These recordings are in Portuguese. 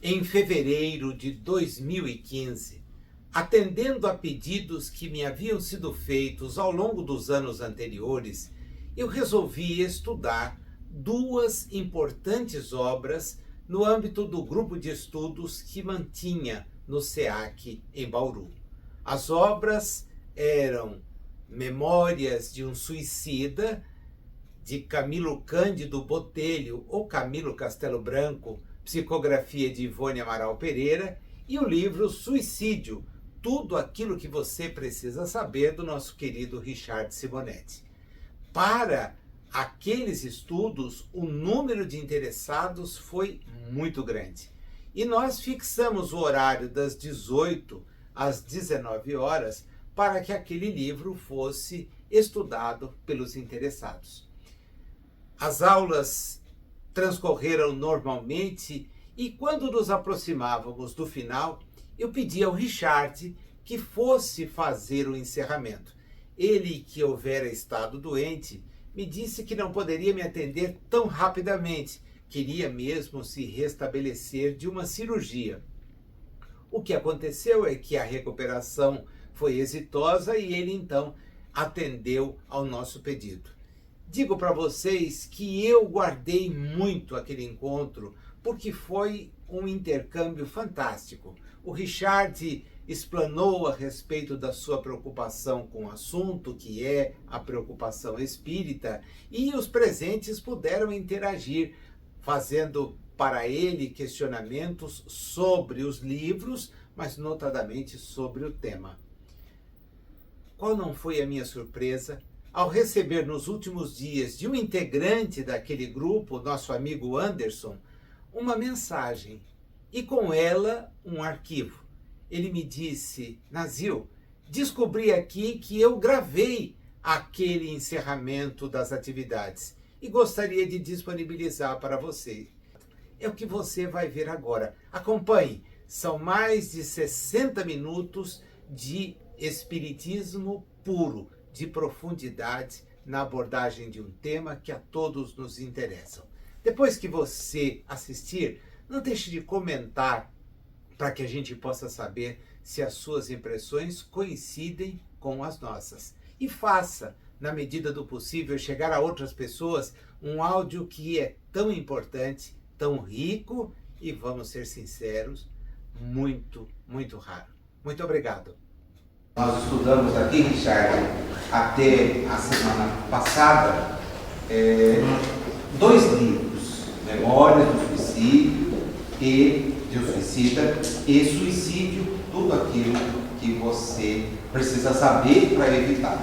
Em fevereiro de 2015, atendendo a pedidos que me haviam sido feitos ao longo dos anos anteriores, eu resolvi estudar duas importantes obras no âmbito do grupo de estudos que mantinha no SEAC em Bauru. As obras eram Memórias de um Suicida, de Camilo Cândido Botelho ou Camilo Castelo Branco, psicografia de Ivone Amaral Pereira, e o livro Suicídio, tudo aquilo que você precisa saber, do nosso querido Richard Simonetti. Para aqueles estudos, o número de interessados foi muito grande. E nós fixamos o horário das 18 às 19 horas para que aquele livro fosse estudado pelos interessados. As aulas transcorreram normalmente e quando nos aproximávamos do final, eu pedi ao Richard que fosse fazer o encerramento. Ele, que houvera estado doente, me disse que não poderia me atender tão rapidamente, queria mesmo se restabelecer de uma cirurgia. O que aconteceu é que a recuperação foi exitosa e ele então atendeu ao nosso pedido. Digo para vocês que eu guardei muito aquele encontro, porque foi um intercâmbio fantástico. O Richard explanou a respeito da sua preocupação com o assunto, que é a preocupação espírita, e os presentes puderam interagir, fazendo para ele questionamentos sobre os livros, mas notadamente sobre o tema. Qual não foi a minha surpresa ao receber nos últimos dias de um integrante daquele grupo, nosso amigo Anderson, uma mensagem e com ela um arquivo. Ele me disse: Nazil, descobri aqui que eu gravei aquele encerramento das atividades e gostaria de disponibilizar para você. É o que você vai ver agora. Acompanhe, são mais de 60 minutos de espiritismo puro, de profundidade na abordagem de um tema que a todos nos interessa. Depois que você assistir, não deixe de comentar para que a gente possa saber se as suas impressões coincidem com as nossas. E faça, na medida do possível, chegar a outras pessoas um áudio que é tão importante, tão rico e, vamos ser sinceros, muito, muito raro. Muito obrigado. Nós estudamos aqui, Richard, até a semana passada, dois livros, Memórias do Suicídio e de um Suicida, e Suicídio, tudo aquilo que você precisa saber para evitar.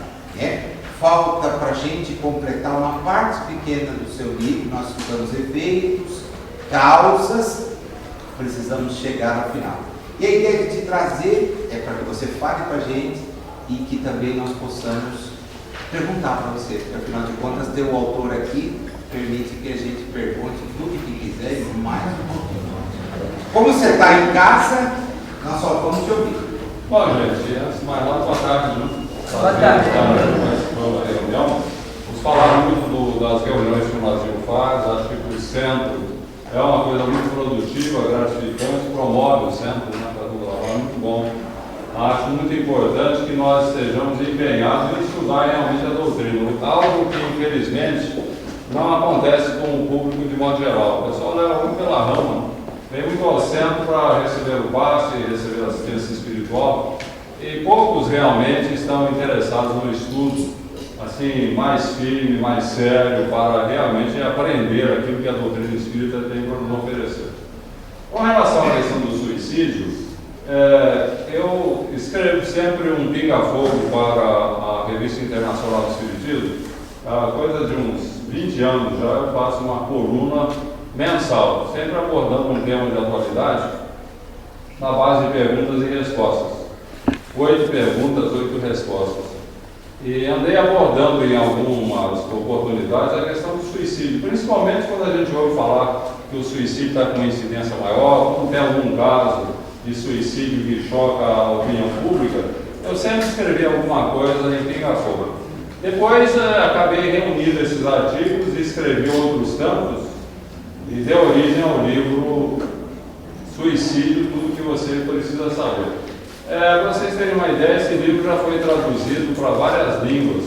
Falta para a gente completar uma parte pequena do seu livro, nós estudamos efeitos, causas, precisamos chegar ao final. E a ideia de te trazer é para que você fale para a gente e que também nós possamos perguntar para você, porque afinal de contas, ter o autor aqui permite que a gente pergunte tudo que quiser e mais um pouquinho. Como você está em casa, nós só vamos te ouvir. Bom, gente, antes de mais nada, boa tarde, né? Boa tarde. Uma reunião. Vamos falar muito das reuniões que o Brasil faz, acho que o centro é uma coisa muito produtiva, gratificante, promove o centro, né? É muito bom. Acho muito importante que nós estejamos empenhados em estudar realmente a doutrina, algo que infelizmente não acontece com o público de modo geral. O pessoal leva muito pela rama, vem muito ao centro para receber o passe, receber a assistência espiritual, e poucos realmente estão interessados no estudo assim, mais firme, mais sério, para realmente aprender aquilo que a doutrina espírita tem para nos oferecer. Com relação à questão do suicídio, eu escrevo sempre um pinga-fogo para a Revista Internacional do Espiritismo. Há coisa de uns 20 anos já eu faço uma coluna mensal, sempre abordando um tema de atualidade na base de perguntas e respostas. 8 perguntas, 8 respostas. E andei abordando em algumas oportunidades a questão do suicídio, principalmente quando a gente ouve falar que o suicídio está com incidência maior, quando tem algum caso de suicídio que choca a opinião pública, eu sempre escrevi alguma coisa em pinga-fogo. Depois acabei reunindo esses artigos e escrevi outros tantos e deu origem ao livro suicídio, tudo que você precisa saber. Para vocês terem uma ideia, esse livro já foi traduzido para várias línguas,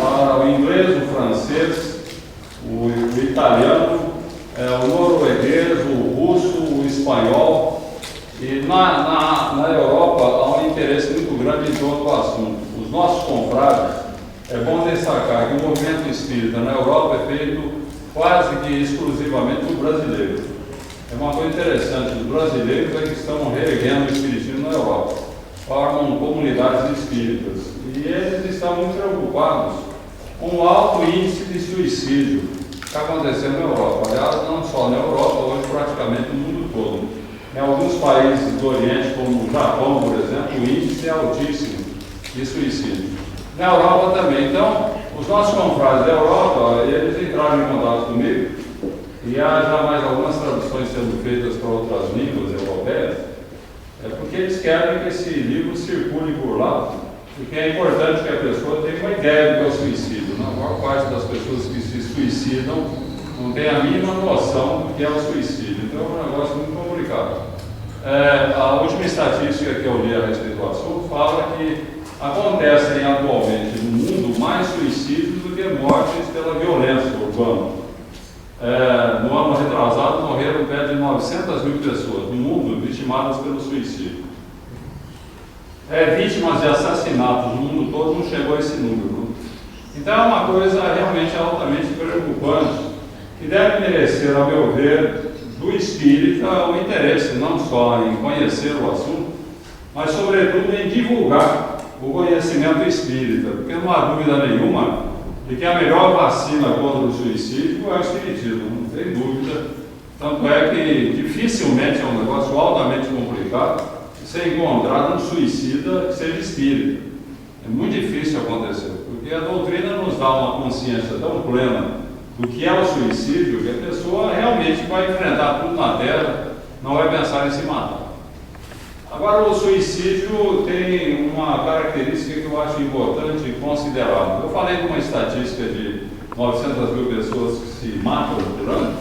para o inglês, o francês, o italiano, o norueguês, o russo, o espanhol. E na Europa há um interesse muito grande em todo o assunto. Os nossos confrades, é bom destacar que o movimento espírita na Europa é feito quase que exclusivamente por brasileiros. É uma coisa interessante, os brasileiros é que estão reerguendo o espiritismo na Europa, formam comunidades espíritas, e eles estão muito preocupados com o alto índice de suicídio que está acontecendo na Europa. Aliás, não só na Europa, hoje praticamente no mundo todo. Em alguns países do Oriente, como o Japão, por exemplo, o índice é altíssimo de suicídio. Na Europa também. Então, os nossos confrades da Europa, eles entraram em contato comigo, e há já mais algumas traduções sendo feitas para outras línguas europeias, porque eles querem que esse livro circule por lá, porque é importante que a pessoa tenha uma ideia do que é o suicídio. A maior parte das pessoas que se suicidam não tem a mínima noção do que é o suicídio. Então é um negócio muito complicado. A última estatística que eu li a respeito do assunto fala que acontecem atualmente no mundo mais suicídios do que mortes pela violência urbana. No ano retrasado morreram perto de 900 mil pessoas no mundo vitimadas pelo suicídio. Vítimas de assassinatos no mundo todo não chegou a esse número. Então é uma coisa realmente altamente preocupante, que deve merecer, a meu ver, do espírita o interesse não só em conhecer o assunto, mas sobretudo em divulgar o conhecimento espírita, porque não há dúvida nenhuma de que a melhor vacina contra o suicídio é o espiritismo, não tem dúvida. Tanto é que dificilmente é um negócio altamente complicado você encontrar um suicida que seja espírita. É muito difícil acontecer, porque a doutrina nos dá uma consciência tão plena do que é o suicídio que a pessoa realmente vai enfrentar tudo na Terra, não vai pensar em se matar. Agora, o suicídio tem uma característica que eu acho importante considerar. Eu falei de uma estatística de 900 mil pessoas que se matam por ano,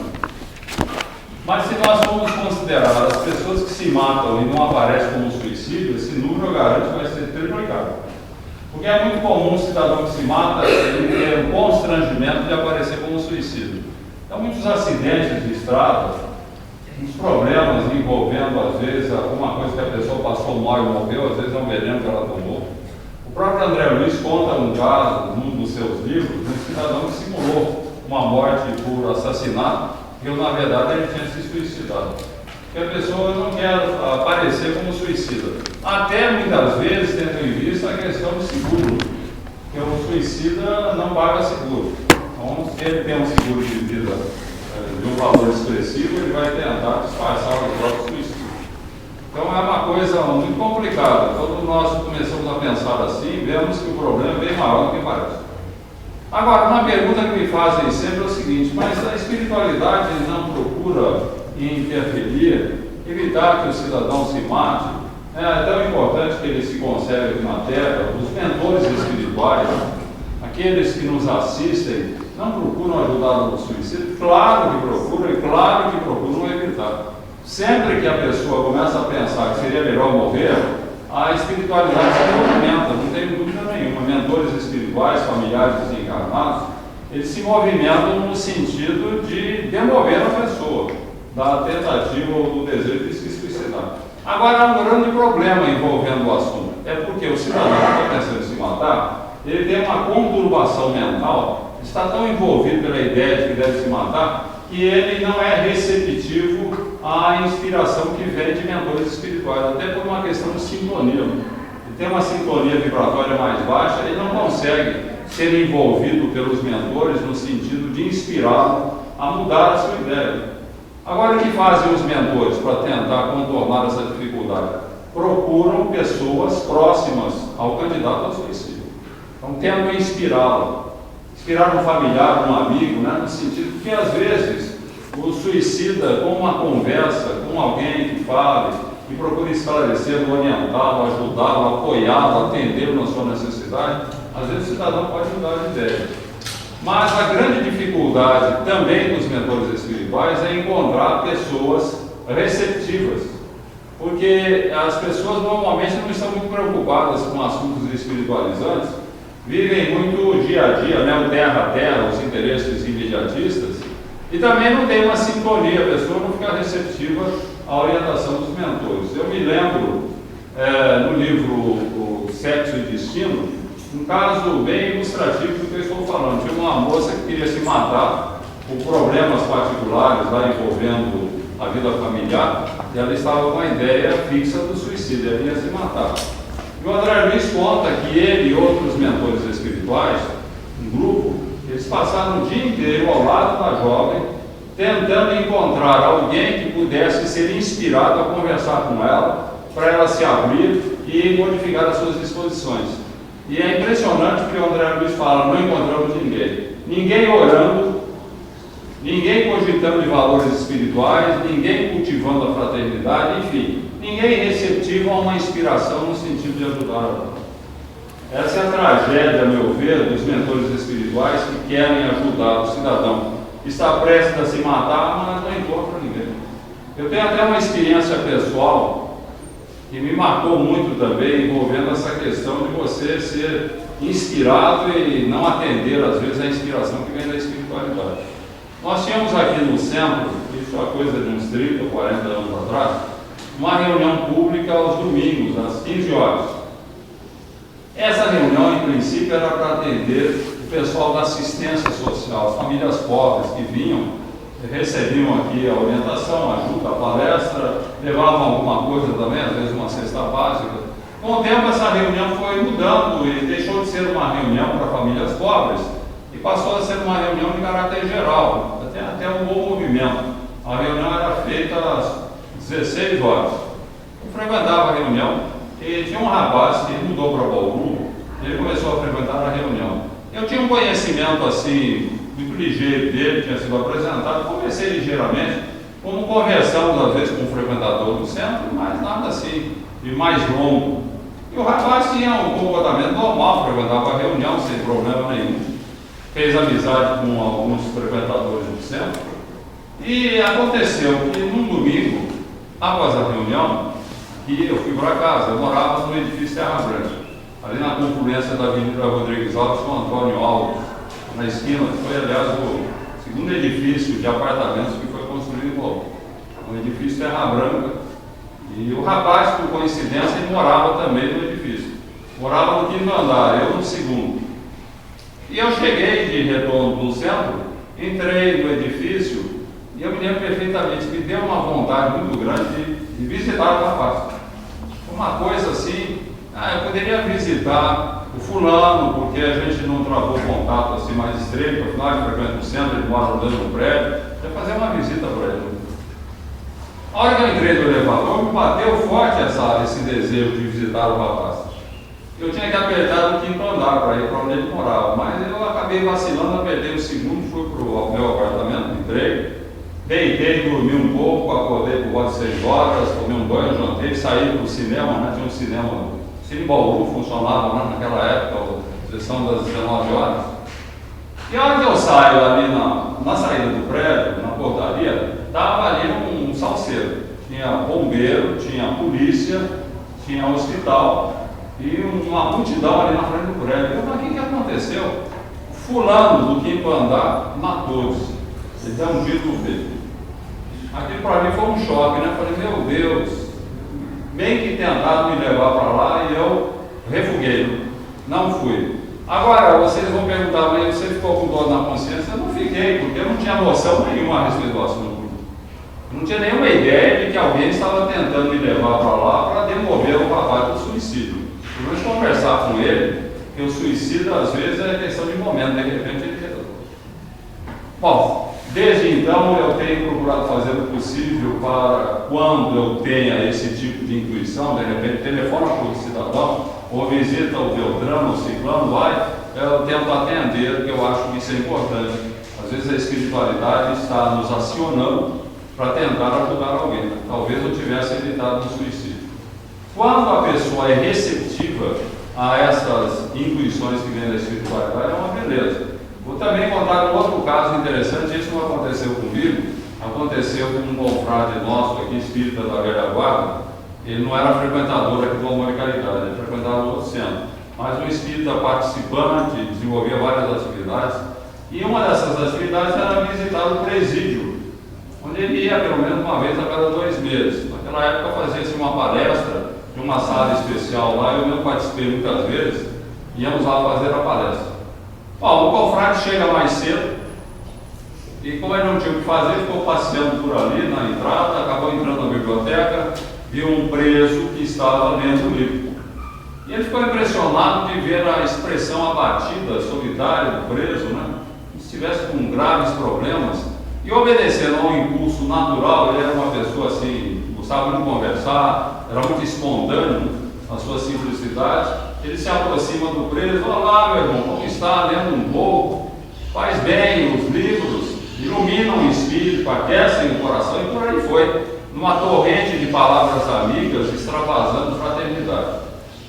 mas se nós formos considerar as pessoas que se matam e não aparecem como suicídio, esse número, eu garanto, vai ser triplicado. Porque é muito comum um cidadão que se mata ele ter um constrangimento de aparecer como suicídio. Então, muitos acidentes de estrada, uns problemas envolvendo, às vezes, alguma coisa que a pessoa passou mal e morreu, às vezes é um veneno que ela tomou. O próprio André Luiz conta um caso, num dos seus livros, de um cidadão que simulou uma morte por assassinato, e na verdade ele tinha se suicidado. Porque a pessoa não quer aparecer como suicida. Até muitas vezes tendo em vista a questão de seguro, porque o suicida não paga seguro. Então, se ele tem um seguro de vida de um valor expressivo, ele vai tentar disfarçar o próprio suicídio. Então é uma coisa muito complicada. Quando nós começamos a pensar assim, vemos que o problema é bem maior do que parece. Agora, uma pergunta que me fazem sempre é o seguinte: mas a espiritualidade não procura interferir, evitar que o cidadão se mate? É tão importante que ele se conserve aqui na Terra. Os mentores espirituais, aqueles que nos assistem, não procuram ajudar no suicídio? Claro que procuram, e claro que procuram evitar. Sempre que a pessoa começa a pensar que seria melhor morrer, a espiritualidade se movimenta, não tem dúvida nenhuma. Mentores espirituais, familiares desencarnados, eles se movimentam no sentido de demover a pessoa da tentativa ou do desejo de se suicidar. Agora, há um grande problema envolvendo o assunto. É porque o cidadão que está pensando em se matar, ele tem uma conturbação mental, está tão envolvido pela ideia de que deve se matar, que ele não é receptivo à inspiração que vem de mentores espirituais, até por uma questão de sintonia. Ele tem uma sintonia vibratória mais baixa, ele não consegue ser envolvido pelos mentores no sentido de inspirá-lo a mudar a sua ideia. Agora, o que fazem os mentores para tentar contornar essa dificuldade? Procuram pessoas próximas ao candidato ao suicídio. Então, tentam inspirá-lo. Inspirar um familiar, um amigo, no sentido que, às vezes, o suicida, com uma conversa, com alguém que fale, e procure esclarecer, orientá-lo, ajudá-lo, apoiá-lo, atendê-lo na sua necessidade, às vezes o cidadão pode mudar de ideia. Mas a grande dificuldade também dos mentores espirituais é encontrar pessoas receptivas porque as pessoas normalmente não estão muito preocupadas com assuntos espiritualizantes, vivem muito dia a dia, né, o terra a terra, os interesses imediatistas, e também não tem uma sintonia, a pessoa não fica receptiva à orientação dos mentores. Eu me lembro, no livro O Sexo e Destino, um caso bem ilustrativo do que eu estou falando. Tinha uma moça que queria se matar por problemas particulares lá envolvendo a vida familiar, e ela estava com a ideia fixa do suicídio, ela ia se matar. E o André Luiz conta que ele e outros mentores espirituais, um grupo, eles passaram o dia inteiro ao lado da jovem, tentando encontrar alguém que pudesse ser inspirado a conversar com ela, para ela se abrir e modificar as suas disposições. E é impressionante que o André Luiz fala, não encontramos ninguém. Ninguém orando, ninguém cogitando de valores espirituais, ninguém cultivando a fraternidade, enfim, ninguém receptivo a uma inspiração no sentido de ajudar a outra. Essa é a tragédia, a meu ver, dos mentores espirituais que querem ajudar o cidadão. Está prestes a se matar, mas não encontra ninguém. Eu tenho até uma experiência pessoal que me marcou muito também, envolvendo essa questão de você ser inspirado e não atender, às vezes, a inspiração que vem da espiritualidade. Nós tínhamos aqui no centro, isso é coisa de uns 30, 40 anos atrás, uma reunião pública aos domingos, às 15 horas. Essa reunião, em princípio, era para atender o pessoal da assistência social, as famílias pobres que vinham, recebiam aqui a orientação, a ajuda, a palestra, levavam alguma coisa também, às vezes uma cesta básica. Com o tempo, essa reunião foi mudando e deixou de ser uma reunião para famílias pobres e passou a ser uma reunião de caráter geral, até um bom movimento. A reunião era feita às 16 horas. Eu frequentava a reunião e tinha um rapaz que mudou para Bauru, ele começou a frequentar a reunião. Eu tinha um conhecimento assim, muito ligeiro dele, tinha sido apresentado, comecei ligeiramente, como conversamos às vezes com um frequentador do centro, mas nada assim, de mais longo. E o rapaz tinha um comportamento normal, frequentava a reunião sem problema nenhum, fez amizade com alguns frequentadores do centro, e aconteceu que num domingo, após a reunião, que eu fui para casa, eu morava no edifício Terra Branca, ali na confluência da Avenida Rodrigues Alves com Antônio Alves, na esquina, que foi, aliás, o segundo edifício de apartamentos que foi construído em Bauru. Um edifício Terra Branca. E o rapaz, por coincidência, ele morava também no edifício. Morava no quinto andar, eu no segundo. E eu cheguei de retorno do centro, entrei no edifício, e eu me lembro perfeitamente, me deu uma vontade muito grande de visitar o rapaz. Uma coisa assim, eu poderia visitar o fulano, porque a gente não travou contato assim mais estreito, afinal ele frequenta o centro, ele mora no mesmo prédio, ia fazer uma visita para ele. A hora que eu entrei no elevador, me bateu forte esse desejo de visitar o rapaz. Eu tinha que apertar o quinto andar para ir para onde ele morava, mas eu acabei vacilando, apertei o segundo, fui para o meu apartamento, entrei, deitei, dormi um pouco, acordei por volta de 6 horas, tomei um banho, jantei, saí para o cinema, né? Tinha um cinema. Cine Bauru funcionava, né, naquela época, a sessão das 19 horas. E a hora que eu saio ali na saída do prédio, na portaria, estava ali um salseiro. Tinha bombeiro, tinha polícia, tinha hospital e uma multidão ali na frente do prédio. Eu falei, o que aconteceu? Fulano do quinto andar matou-se. Ele deu um tiro no peito. Aquilo para mim foi um choque, né? Eu falei, meu Deus. Bem que tentaram me levar para lá e eu refuguei, não fui. Agora, vocês vão perguntar, mas você ficou com dor na consciência? Eu não fiquei, porque eu não tinha noção nenhuma a respeito do assunto. Eu não tinha nenhuma ideia de que alguém estava tentando me levar para lá para demover o rapaz do suicídio. Vamos conversar com ele, que o suicídio às vezes é questão de momento, de repente ele resolve. Bom, desde então eu tenho procurado fazer o possível para, quando eu tenha esse tipo de intuição, de repente telefona para o cidadão, ou visita o Beltrano, o Ciclano, eu tento atender, porque eu acho que isso é importante. Às vezes a espiritualidade está nos acionando para tentar ajudar alguém. Talvez eu tivesse evitado um suicídio. Quando a pessoa é receptiva a essas intuições que vêm da espiritualidade, é uma beleza. Vou também contar um outro caso interessante, isso não aconteceu comigo, aconteceu com um confrade nosso aqui, espírita da velha guarda, Ele não era frequentador aqui do Amor e Caridade, ele frequentava outro centro. Mas um espírita participante, desenvolvia várias atividades. E uma dessas atividades era visitar o presídio, onde ele ia pelo menos uma vez a cada 2 meses. Naquela época fazia-se uma palestra de uma sala especial lá, eu mesmo participei muitas vezes, íamos lá fazer a palestra. Bom, o confrade chega mais cedo, e como ele não tinha o que fazer, ficou passeando por ali na entrada, acabou entrando na biblioteca, viu um preso que estava lendo o livro. E ele ficou impressionado de ver a expressão abatida, solitária do preso, né? Se estivesse com graves problemas, e obedecendo a um impulso natural. Ele era uma pessoa assim, gostava muito de conversar, era muito espontâneo na sua simplicidade. Ele se aproxima do preso: olá, meu irmão, como está? Lendo um pouco? Faz bem, os livros iluminam o espírito, aquecem o coração, e por aí foi, numa torrente de palavras amigas, extravasando fraternidade.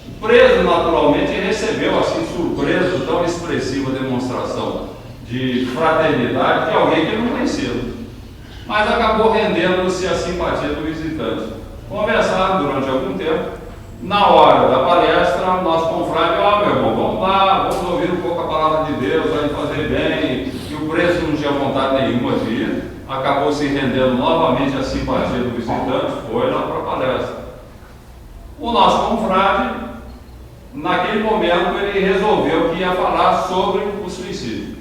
O preso, naturalmente, recebeu assim, surpreso, tão expressiva demonstração de fraternidade de alguém que ele não conhecia, mas acabou rendendo-se a simpatia do visitante. Conversaram durante algum tempo. Na hora da palestra, o nosso confrade: meu irmão, vamos lá, vamos ouvir um pouco a palavra de Deus, vai fazer bem. E o preso não tinha vontade nenhuma de ir, acabou se rendendo novamente à simpatia do visitante, foi lá para a palestra. O nosso confrade, naquele momento, ele resolveu que ia falar sobre o suicídio.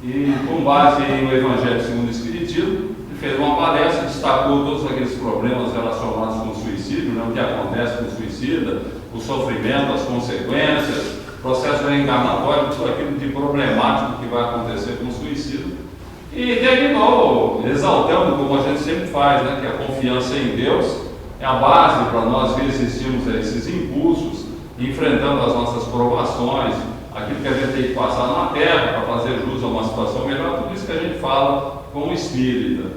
E, com base no Evangelho segundo o Espiritismo, ele fez uma palestra, destacou todos aqueles problemas relacionados com o suicídio, né, o que acontece com o suicida, o sofrimento, as consequências, processo reencarnatório, tudo aquilo de problemático que vai acontecer com o suicídio. E terminou exaltando, como a gente sempre faz, né, que a confiança em Deus é a base para nós resistirmos a esses impulsos, enfrentando as nossas provações, aquilo que a gente tem que passar na Terra para fazer jus a uma situação melhor, tudo isso que a gente fala como espírita.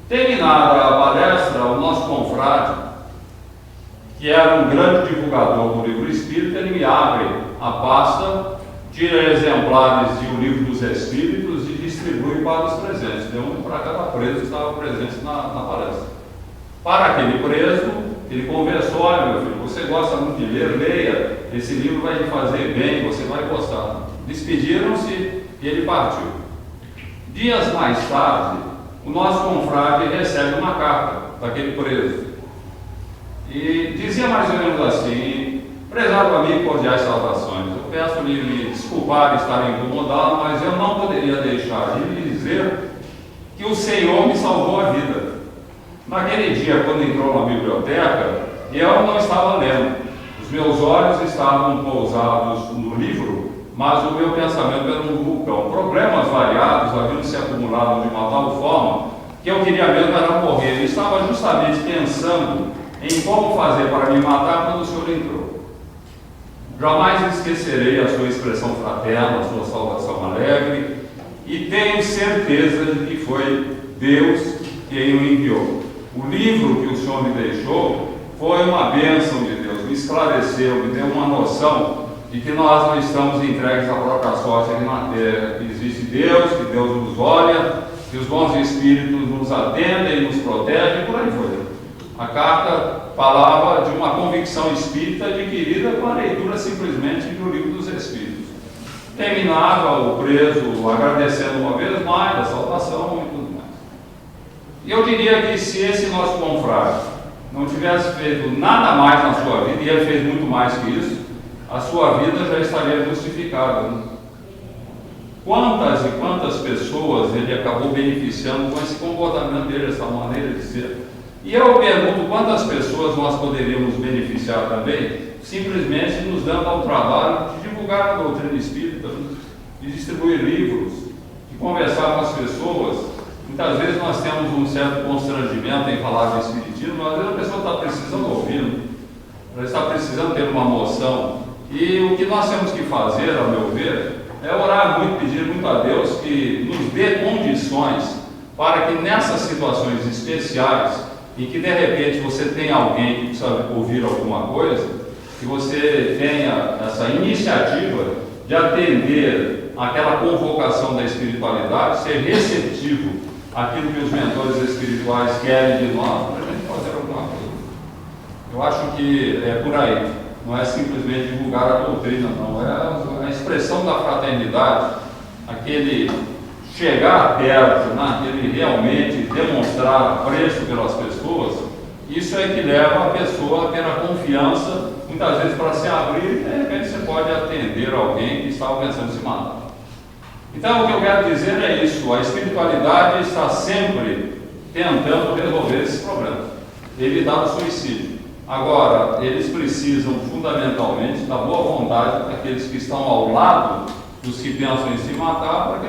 Terminada a palestra, o nosso confrade, que era um grande divulgador do livro espírita, ele me abre a pasta, tira exemplares de O Livro dos Espíritos e distribui para os presentes. Deu um para cada preso que estava presente na palestra. Para aquele preso, ele conversou: olha, meu filho, você gosta muito de ler, leia, esse livro vai lhe fazer bem, você vai gostar. Despediram-se e ele partiu. Dias mais tarde, o nosso confrade recebe uma carta daquele preso. E dizia mais ou menos assim: prezado amigo, cordiais saudações, eu peço-lhe me desculpar estar incomodado, mas eu não poderia deixar de lhe dizer que o Senhor me salvou a vida. Naquele dia, quando entrou na biblioteca, eu não estava lendo. Os meus olhos estavam pousados no livro, mas o meu pensamento era um vulcão. Problemas variados haviam se acumulado de uma tal forma que eu queria mesmo era morrer. Eu estava justamente pensando em como fazer para me matar quando o Senhor entrou. Jamais esquecerei a sua expressão fraterna, a sua saudação alegre, e tenho certeza de que foi Deus quem o enviou. O livro que o Senhor me deixou foi uma bênção de Deus, me esclareceu, me deu uma noção de que nós não estamos entregues à própria sorte aqui na Terra, que existe Deus, que Deus nos olha, que os bons espíritos nos atendem, nos protegem, e por aí foi. A carta falava de uma convicção espírita adquirida com a leitura simplesmente do Livro dos Espíritos. Terminava o preso agradecendo uma vez mais a saudação e tudo mais. E eu diria que se esse nosso confrade não tivesse feito nada mais na sua vida, e ele fez muito mais que isso, a sua vida já estaria justificada, né? Quantas e quantas pessoas ele acabou beneficiando com esse comportamento dele, essa maneira de ser. E eu pergunto quantas pessoas nós poderíamos beneficiar também, simplesmente nos dando ao trabalho de divulgar a doutrina espírita, de distribuir livros, de conversar com as pessoas. Muitas vezes nós temos um certo constrangimento em falar de espiritismo, mas às vezes a pessoa está precisando ouvir, ela está precisando ter uma noção. E o que nós temos que fazer, ao meu ver, é orar muito, pedir muito a Deus que nos dê condições para que nessas situações especiais, em que de repente você tem alguém que precisa ouvir alguma coisa, que você tenha essa iniciativa de atender aquela convocação da espiritualidade, ser receptivo àquilo que os mentores espirituais querem de nós, para a gente fazer alguma coisa. Eu acho que é por aí. Não é simplesmente divulgar a doutrina, não. É a expressão da fraternidade, aquele chegar perto, né? Aquele realmente demonstrar apreço pelas pessoas. Isso é que leva a pessoa a ter a confiança, muitas vezes, para se abrir e, de repente, você pode atender alguém que estava pensando em se matar. Então, o que eu quero dizer é isso: a espiritualidade está sempre tentando resolver esses problemas, evitar o suicídio. Agora, eles precisam fundamentalmente da boa vontade daqueles que estão ao lado dos que pensam em se matar,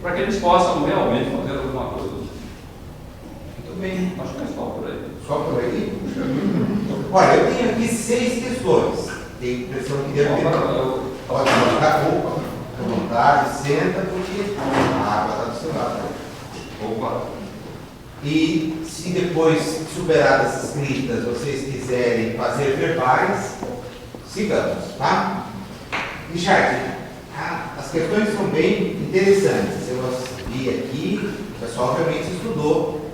para que eles possam realmente fazer alguma coisa. Muito bem. Acho que é só por aí. Só por aí? Olha, eu tenho aqui 6 questões. Tenho a impressão que deve ter. Pode colocar roupa, à vontade, senta, porque a água está do seu lado. Opa! E se depois, superadas as escritas, vocês quiserem fazer verbais, sigamos, tá? Richard, as questões são bem interessantes. Eu as vi aqui, o pessoal realmente estudou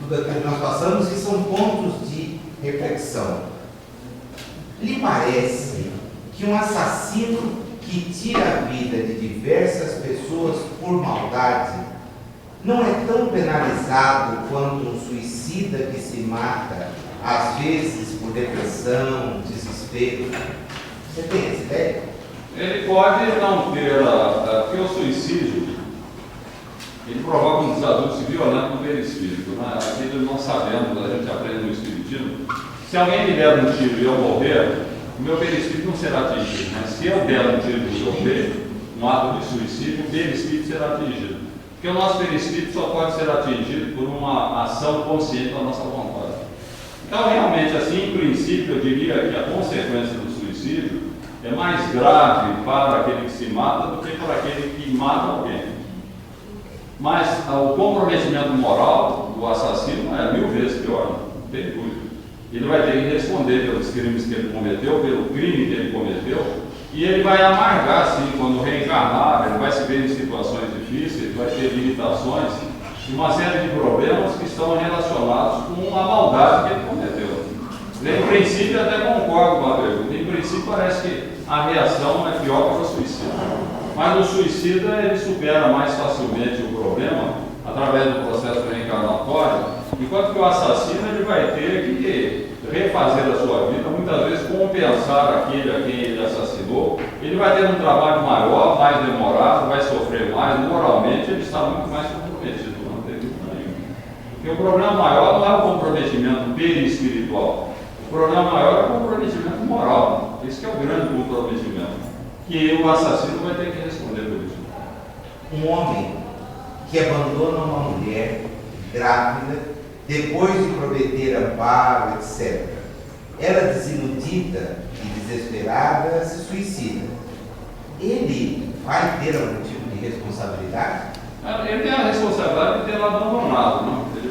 tudo aquilo que nós passamos e são pontos de reflexão. Lhe parece que um assassino que tira a vida de diversas pessoas por maldade não é tão penalizado quanto um suicida que se mata, às vezes por depressão, desespero? Você tem essa ideia? Ele pode não ter, porque o suicídio, ele provoca um desajuste violento no perispírito, né? Aquilo não sabemos, a gente aprende no espiritismo. Se alguém me der um tiro e eu morrer, o meu perispírito não será atingido, mas se eu der um tiro no meu peito, um ato de suicídio, o perispírito será atingido. Porque o nosso perispírito só pode ser atingido por uma ação consciente da nossa vontade. Então, realmente, assim, em princípio, eu diria que a consequência do suicídio é mais grave para aquele que se mata do que para aquele que mata alguém. Mas o comprometimento moral do assassino é 1000 vezes pior, não tem dúvida. Ele vai ter que responder pelos crimes que ele cometeu, pelo crime que ele cometeu, e ele vai amargar, sim, quando reencarnar, ele vai se ver em situações difíceis, vai ter limitações e uma série de problemas que estão relacionados com a maldade que ele cometeu. Em princípio, até concordo com a pergunta. Em princípio, parece que a reação é pior que o suicídio. Mas o suicida, ele supera mais facilmente o problema através do processo reencarnatório, enquanto que o assassino, ele vai ter que refazer a sua vida, muitas vezes compensar aquele a quem ele assassinou. Ele vai ter um trabalho maior, mais demorado, vai sofrer mais, moralmente ele está muito mais comprometido, não tem dúvida nenhuma. Porque o problema maior não é o comprometimento perispiritual, o problema maior é o comprometimento moral. Esse que é o grande comprometimento, que o assassino vai ter que responder por isso. Um homem que abandona uma mulher grávida depois de prometer amparo, etc. Ela, desiludida e desesperada, se suicida. Ele vai ter algum tipo de responsabilidade? Ele tem a responsabilidade de ter ela abandonado, não? Ele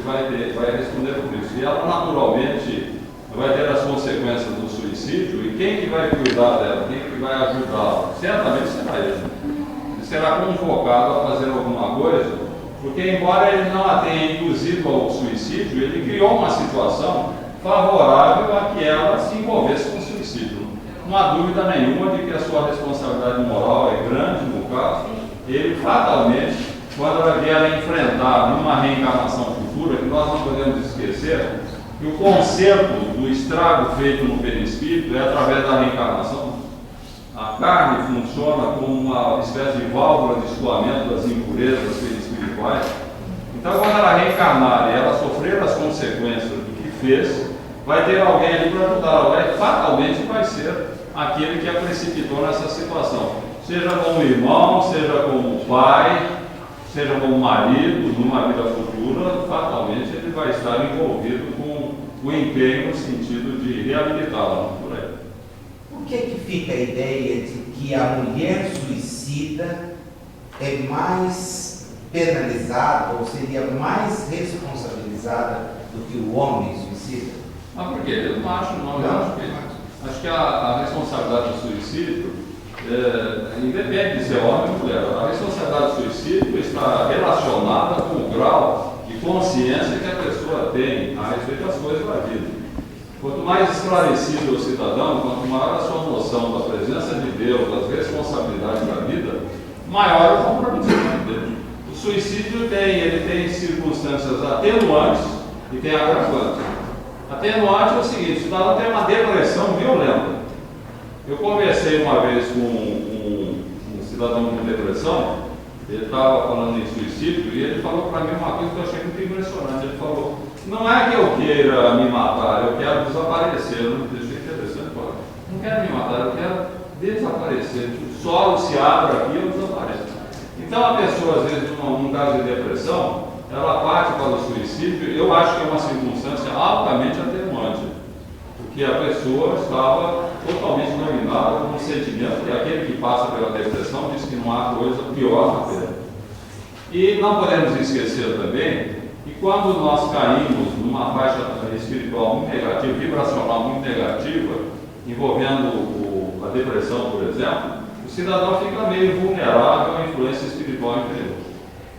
vai responder por isso. E ela, naturalmente, vai ter as consequências do suicídio, e quem que vai cuidar dela, quem que vai ajudá-la? Certamente será ele. Ele será convocado a fazer alguma coisa, porque embora ele não a tenha induzido ao suicídio, ele criou uma situação favorável a que ela se envolvesse com o suicídio. Não há dúvida nenhuma de que a sua responsabilidade moral é grande no caso. Ele fatalmente, quando ela vier a enfrentar numa reencarnação futura, que nós não podemos esquecer, que o conserto do estrago feito no perispírito é através da reencarnação. A carne funciona como uma espécie de válvula de escoamento das impurezas perispirituais. Então, quando ela reencarnar e ela sofrer as consequências do que fez, vai ter alguém ali para ajudá-la. Fatalmente vai ser aquele que a precipitou nessa situação. Seja como irmão, seja como pai, seja como marido, numa vida futura, fatalmente ele vai estar envolvido com o empenho no sentido de reabilitá-la por aí. Por que fica a ideia de que a mulher suicida é mais penalizada ou seria mais responsabilizada do que o homem suicida? Por quê? Eu não acho, não. Eu acho que a responsabilidade do suicídio independe de ser homem ou mulher. A responsabilidade do suicídio está relacionada com o grau de consciência que a pessoa tem a respeito das coisas da vida. Quanto mais esclarecido é o cidadão, quanto maior a sua noção da presença de Deus, das responsabilidades da vida, maior é o comprometimento dele. O suicídio ele tem circunstâncias atenuantes e tem agravantes. Atenuante é o seguinte: o cidadão tem uma depressão violenta. Eu conversei uma vez com um cidadão com depressão, ele estava falando em suicídio e ele falou para mim uma coisa que eu achei muito impressionante. Ele falou: não é que eu queira me matar, eu quero desaparecer. Eu não deixei interessante, eu falei, não quero me matar, eu quero desaparecer. O solo se abre aqui e eu desapareço. Então a pessoa, às vezes, num caso de depressão, ela parte para o suicídio. Eu acho que é uma circunstância altamente atenuante, porque a pessoa estava totalmente dominada por um sentimento, e aquele que passa pela depressão diz que não há coisa pior na terra. E não podemos esquecer também que quando nós caímos numa faixa espiritual muito negativa, vibracional muito negativa, envolvendo a depressão, por exemplo, o cidadão fica meio vulnerável à influência espiritual inferior.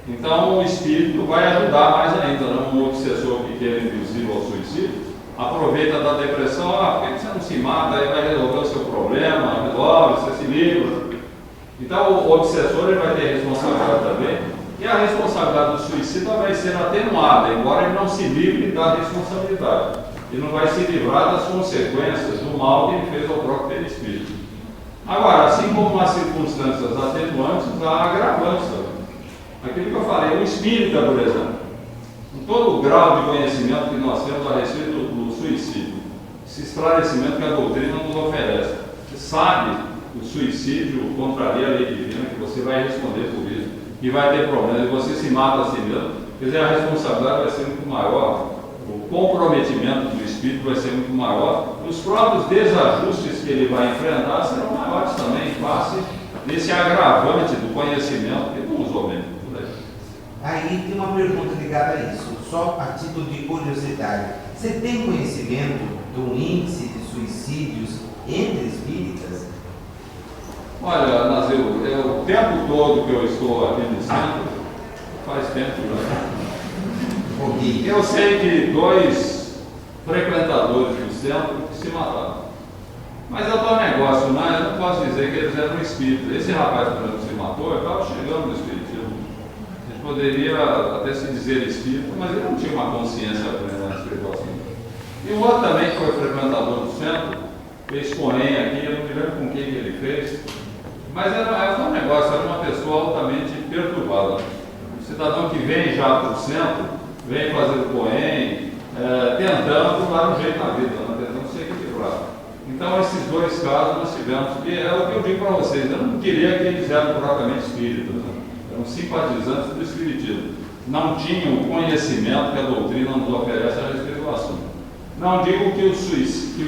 Então o espírito vai ajudar mais ainda, né? Um obsessor que quer induzir ao suicídio aproveita da depressão: por que você não se mata, aí vai resolver o seu problema, resolve, você se livra. Então o obsessor ele vai ter responsabilidade também, e a responsabilidade do suicida vai ser atenuada, embora ele não se livre da responsabilidade. Ele não vai se livrar das consequências do mal que ele fez ao próprio perispírito. Agora, assim como nas circunstâncias atenuantes, há agravantes também. Aquilo que eu falei, o espírita, por exemplo, com todo o grau de conhecimento que nós temos a respeito do suicídio, esse esclarecimento que a doutrina nos oferece, você sabe que o suicídio contraria a lei divina, que você vai responder por isso, que vai ter problemas, e você se mata a si mesmo, quer dizer, a responsabilidade vai ser muito maior, o comprometimento do espírito vai ser muito maior, e os próprios desajustes que ele vai enfrentar serão maiores também, face desse agravante do conhecimento que não usou bem. Aí tem uma pergunta ligada a isso, só a título de curiosidade. Você tem conhecimento do índice de suicídios entre espíritas? Olha, Nazil, o tempo todo que eu estou aqui no centro, faz tempo já. Eu sei de 2 frequentadores do centro que se mataram. Mas é o tal negócio, né? Eu não posso dizer que eles eram espíritas. Esse rapaz, por exemplo, que se matou, eu estava chegando no espiritismo. Poderia até se dizer espírita, mas ele não tinha uma consciência plena espiritual assim. E o outro também, que foi frequentador do centro, fez porém aqui, eu não me lembro com quem que ele fez, mas era um negócio, era uma pessoa altamente perturbada. Um cidadão que vem já para o centro, vem fazer porém, tentando dar um jeito na vida, tentando se equilibrar. Então, esses 2 casos nós tivemos, que é o que eu digo para vocês, eu não diria que eles eram propriamente espíritas, né? Eram simpatizantes do espiritismo, não tinham o conhecimento que a doutrina nos oferece a respeito do assunto. Não digo que o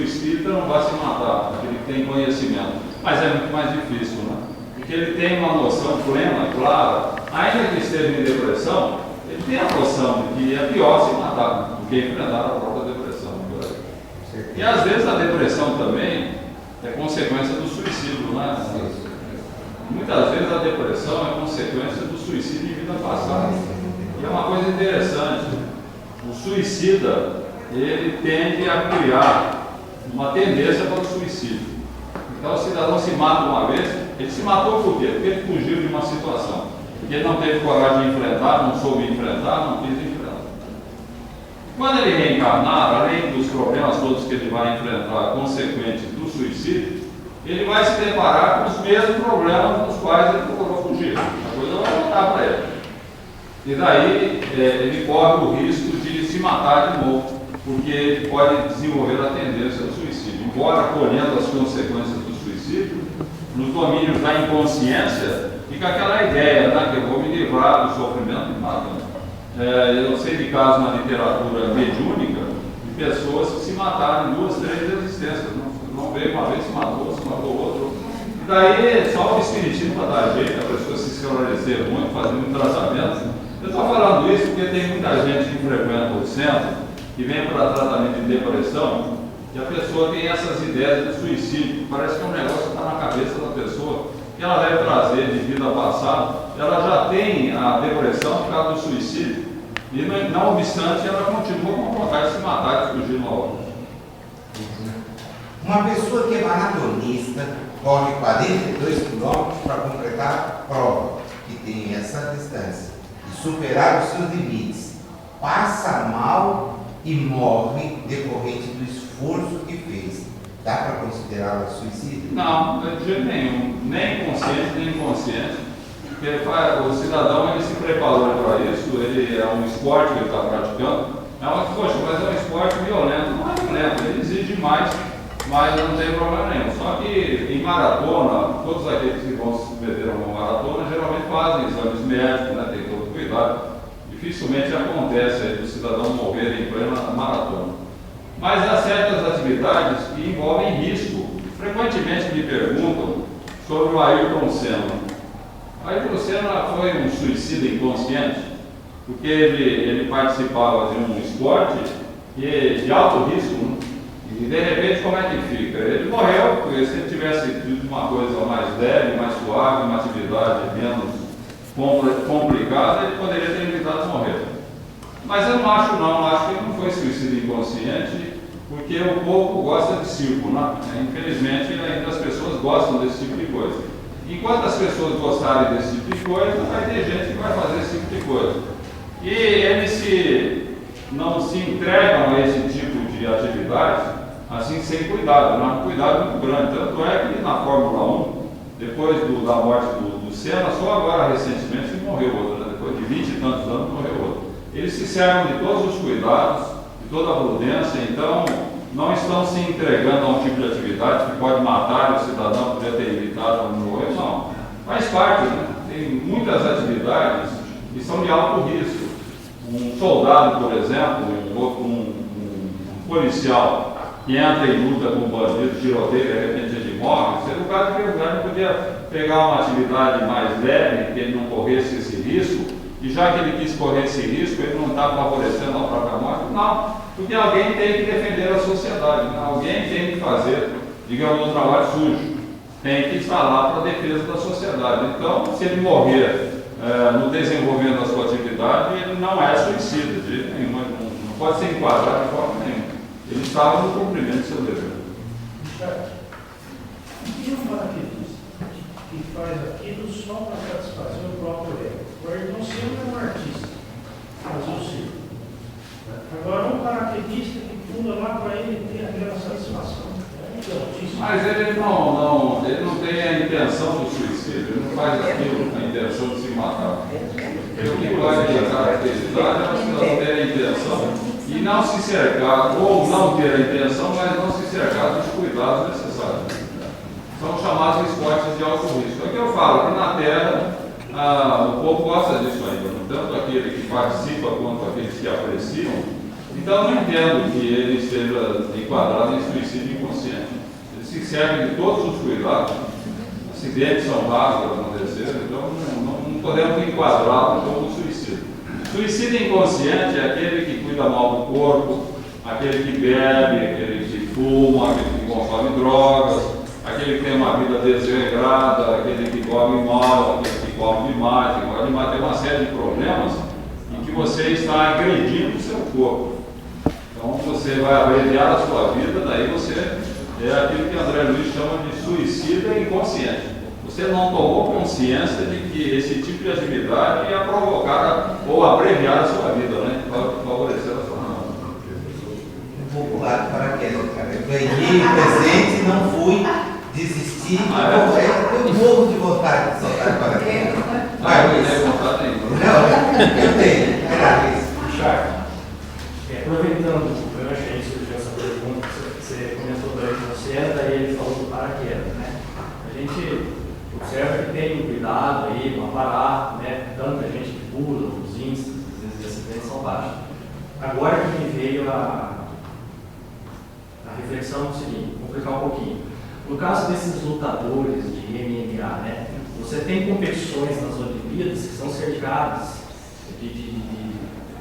espírita não vai se matar, porque ele tem conhecimento, mas é muito mais difícil, né? Porque ele tem uma noção plena, clara, ainda que esteja em depressão, ele tem a noção de que é pior se matar do que enfrentar a própria depressão. E às vezes a depressão também é consequência do suicídio, né? Muitas vezes a depressão é consequência do suicídio em vida passada. E é uma coisa interessante, o suicida, ele tende a criar uma tendência para o suicídio. Então o cidadão se mata uma vez, ele se matou por quê? Porque ele fugiu de uma situação. Porque ele não teve coragem de enfrentar, não soube enfrentar, não quis enfrentar. Quando ele reencarnar, além dos problemas todos que ele vai enfrentar consequentes do suicídio, ele vai se deparar com os mesmos problemas dos quais ele procurou fugir. A coisa vai voltar para ele. E daí ele corre o risco de se matar de novo, porque ele pode desenvolver a tendência ao suicídio. Embora colhendo as consequências do suicídio, no domínio da inconsciência, fica aquela ideia, né, que eu vou me livrar do sofrimento e matando. Eu sei de casos na literatura mediúnica de pessoas que se mataram em 2, 3 existências. Não veio uma vez, se matou outro. E daí só o espiritismo para dar jeito, a pessoa se esclarecer muito, fazer muito tratamento. Eu estou falando isso porque tem muita gente que frequenta o centro, que vem para tratamento de depressão, e a pessoa tem essas ideias de suicídio. Parece que é um negócio que está na cabeça da pessoa, que ela deve trazer de vida passada. Ela já tem a depressão por causa do suicídio, e não obstante, ela continua com vontade de se matar, de fugir uma hora. Uma pessoa que é maratonista corre 42 quilômetros para completar a prova, que tem essa distância, e superar os seus limites. Passa mal e morre decorrente do esforço que fez. Dá para considerá-la suicídio? Não, de jeito nenhum. Nem consciente, nem inconsciente. Porque o cidadão ele se preparou para isso, ele é um esporte que ele está praticando. É uma, poxa, mas é um esporte violento. Não é violento, ele exige mais, mas não tem problema nenhum. Só que em maratona, todos aqueles que vão se submeter a uma maratona geralmente fazem exames médicos, né, tem todo cuidado. Dificilmente acontece aí do cidadão morrer em plena maratona. Mas há certas atividades que envolvem risco. Frequentemente me perguntam sobre o Ayrton Senna. O Ayrton Senna foi um suicida inconsciente, porque ele participava de um esporte de alto risco, né? E de repente como é que fica? Ele morreu, porque se ele tivesse tido uma coisa mais leve, mais suave, uma atividade menos complicada, ele poderia ter evitado morrer. Mas eu não acho que ele não foi suicídio inconsciente, porque o povo gosta de circo, né? Infelizmente ainda as pessoas gostam desse tipo de coisa. Enquanto as pessoas gostarem desse tipo de coisa, vai ter gente que vai fazer esse tipo de coisa. E eles não se entregam a esse tipo de atividade assim sem cuidado, né? Um cuidado muito grande. Tanto é que na Fórmula 1, depois da morte do Senna, só agora recentemente morreu outro, né? Depois de 20 e tantos anos morreu outro. Eles se servem de todos os cuidados, de toda a prudência, então não estão se entregando a um tipo de atividade que pode matar o cidadão, podia ter evitado ou morrer, não. Faz parte, né? Tem muitas atividades que são de alto risco. Um soldado, por exemplo, um policial que entra em luta com um bandido, tiroteio, de repente ele morre, seria o caso que o governo podia pegar uma atividade mais leve, que ele não corresse esse risco, e já que ele quis correr esse risco, ele não está favorecendo a própria morte? Não, porque alguém tem que defender a sociedade, né? Alguém tem que fazer, digamos, um trabalho sujo, tem que estar lá para a defesa da sociedade. Então, se ele morrer no desenvolvimento da sua atividade, ele não é suicida, de jeito nenhum, não pode ser enquadrado de forma nenhuma. Ele estava no cumprimento do seu dever. E um paraquedista que faz aquilo só para satisfazer o próprio ego? O Ayrton Senna é um artista, faz o circo. Agora, um paraquedista que pula lá para ele ter aquela satisfação. Mas ele não tem a intenção do suicídio, ele não faz aquilo com a intenção de se matar. Porque o que vai ter a característica é você não ter a intenção e não se cercar, ou não ter a intenção, mas não se cercar dos cuidados necessários. São chamados esportes de alto risco. É o que eu falo, que na Terra o povo gosta disso ainda, tanto aquele que participa quanto aqueles que apreciam. Então não entendo que ele esteja enquadrado em suicídio inconsciente. Ele se serve de todos os cuidados. Acidentes são raros para acontecer, então não podemos enquadrá-lo como suicídio. Suicídio inconsciente é aquele que cuida mal do corpo, aquele que bebe, aquele que fuma, aquele que consome drogas, aquele que tem uma vida desregrada, aquele que come mal, aquele que come demais, tem uma série de problemas em que você está agredindo o seu corpo. Então você vai abreviar a sua vida, daí você é aquilo que André Luiz chama de suicida inconsciente. Você não tomou consciência de que esse tipo de atividade ia provocar ou abreviar a sua vida, né? Favorecer a sua vida. Eu vou pular de paraquedas, cara. Eu ganhei o presente, não fui desistir. Eu morro de vontade de soltar de paraquedas. Vai, eu tenho vontade nenhuma. Não, eu tenho. Era isso. Aproveitando o gancho aí, surgiu essa pergunta que você comentou do Ayrton Senna, daí ele falou do paraquedas, né? A gente observa que tem um cuidado aí, um aparato, né? Tanta gente que pula, os índices, às vezes, de acidentes são baixos. Agora que me veio a reflexão seguinte, vou explicar um pouquinho. No caso desses lutadores de MMA, né? Você tem competições nas Olimpíadas que são cercadas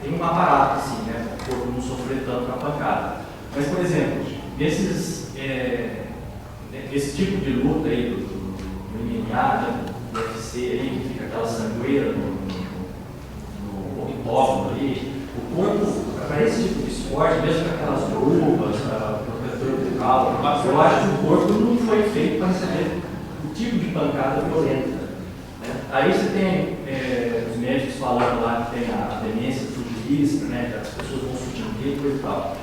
tem um aparato assim, né? O corpo não sofrer tanto na pancada. Mas, por exemplo, esse tipo de luta aí do MMA, né, do UFC aí, que fica aquela sangueira no octógono ali, o corpo, para esse tipo de esporte, mesmo com aquelas luvas, protetor local. Eu acho que o corpo não foi feito para receber o tipo de pancada violenta. Né? Aí você tem os médicos falando lá que tem a demência futilista, né, que as pessoas vão sucumbir e coisa e tal.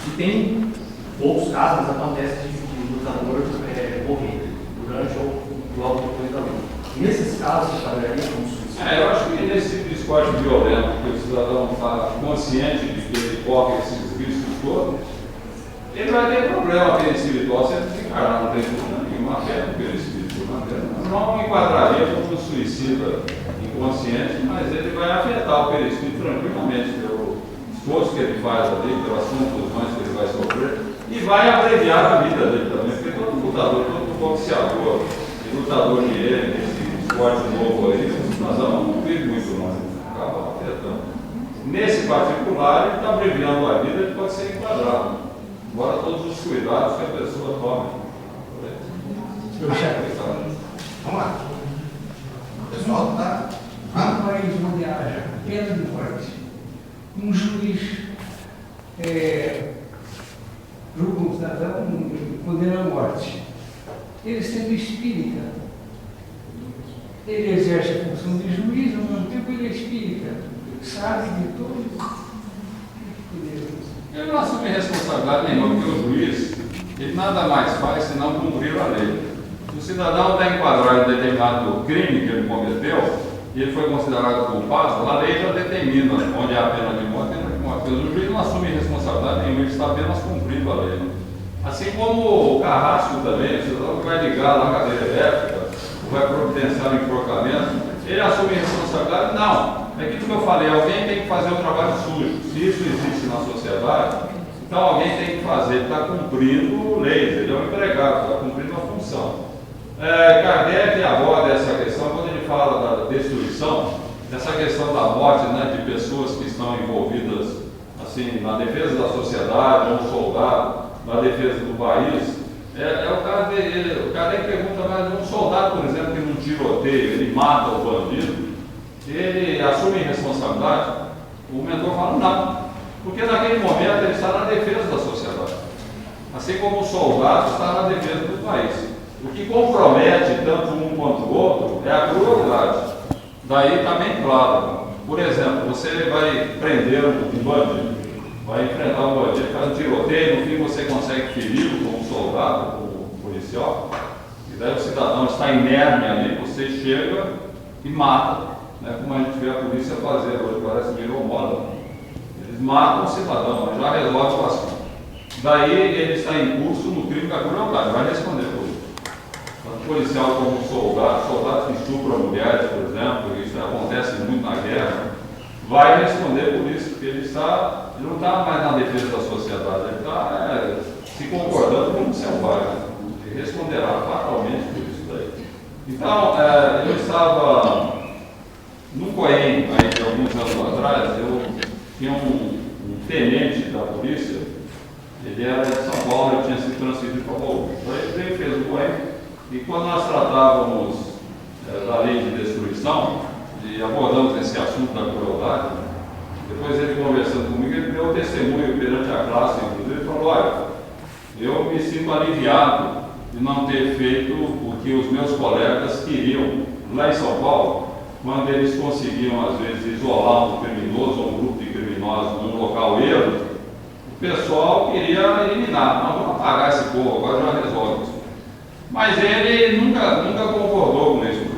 E tem poucos casos, mas acontece de lutador morrer durante ou logo depois da luta. Nesses casos, você trabalharia como suicídio? Eu acho que nesse tipo de esporte violento, que o cidadão está consciente de que ele corre esses riscos todos, ele vai ter problema perispiritual se ele desencarnar, não tem dúvida nenhuma, afeta o perispírito. Não enquadraria como um suicida inconsciente, mas ele vai afetar o perispírito tranquilamente pelo esforço que ele faz ali, pelas contusões que ele vai sofrer, e vai abreviar a vida dele também, porque todo lutador, todo boxeador e lutador de ele, esse esporte novo aí, nós não vive muito longe, acaba afetando. Nesse particular, ele está abreviando a vida, ele pode ser enquadrado, embora todos os cuidados que a pessoa tome. Vamos lá. O pessoal está. No país onde haja pena de morte, um juiz julga um cidadão e condena a morte. Ele sendo espírita, ele exerce a função de juiz, ao mesmo tempo ele é espírita, sabe de tudo. Ele não assume responsabilidade nenhuma, porque o juiz, ele nada mais faz senão cumprir a lei. Se o cidadão está enquadrado em determinado crime que ele cometeu, e ele foi considerado culpado, a lei já determina onde há a pena de morte e pena de morte. O juiz não assume responsabilidade nenhuma, ele está apenas cumprindo a lei. Assim como o carrasco também, o cidadão que vai ligar na cadeira elétrica, vai providenciar o enforcamento, ele assume responsabilidade? Não. É aquilo que eu falei, alguém tem que fazer o trabalho sujo. Se isso existe na sociedade, então alguém tem que fazer, ele está cumprindo leis, ele é um empregado, está cumprindo a função. Kardec aborda essa questão quando ele fala da destruição, dessa questão da morte, né, de pessoas que estão envolvidas assim, na defesa da sociedade, um soldado, na defesa do país. O Kardec pergunta, mas um soldado, por exemplo, que num tiroteio, ele mata o bandido, ele assume responsabilidade? O mentor fala, não, porque naquele momento ele está na defesa da sociedade, assim como o soldado está na defesa do país. O que compromete tanto um quanto o outro é a crueldade. Daí está bem claro. Por exemplo, você vai prender um bandido, vai enfrentar um bandido, faz um tiroteio, no fim você consegue feri-lo como soldado, como policial, e daí o cidadão está inerme ali, você chega e mata, né, como a gente vê a polícia fazer hoje, parece que virou moda. Eles matam o cidadão, já resolve o assunto. Daí ele está em curso no crime da crueldade, vai responder por isso. Tanto policial como soldados que estupram mulheres, por exemplo, isso acontece muito na guerra, vai responder por isso, porque ele não está mais na defesa da sociedade, ele está se comportando como um selvagem, ele responderá fatalmente por isso daí. Então, eu estava no Coém, aí de alguns anos atrás, eu tinha um tenente da polícia, ele era de São Paulo, ele tinha sido transferido para Bauru. Então ele veio, fez o Coém, e quando nós tratávamos da lei de destruição, e abordamos esse assunto da crueldade, depois ele conversando comigo, ele deu testemunho perante a classe, inclusive, ele falou, olha, eu me sinto aliviado de não ter feito o que os meus colegas queriam lá em São Paulo, quando eles conseguiam, às vezes, isolar um criminoso ou um grupo de criminosos num local erro, o pessoal queria eliminar, não, vamos apagar esse povo, agora já resolve isso. Mas ele nunca concordou com isso.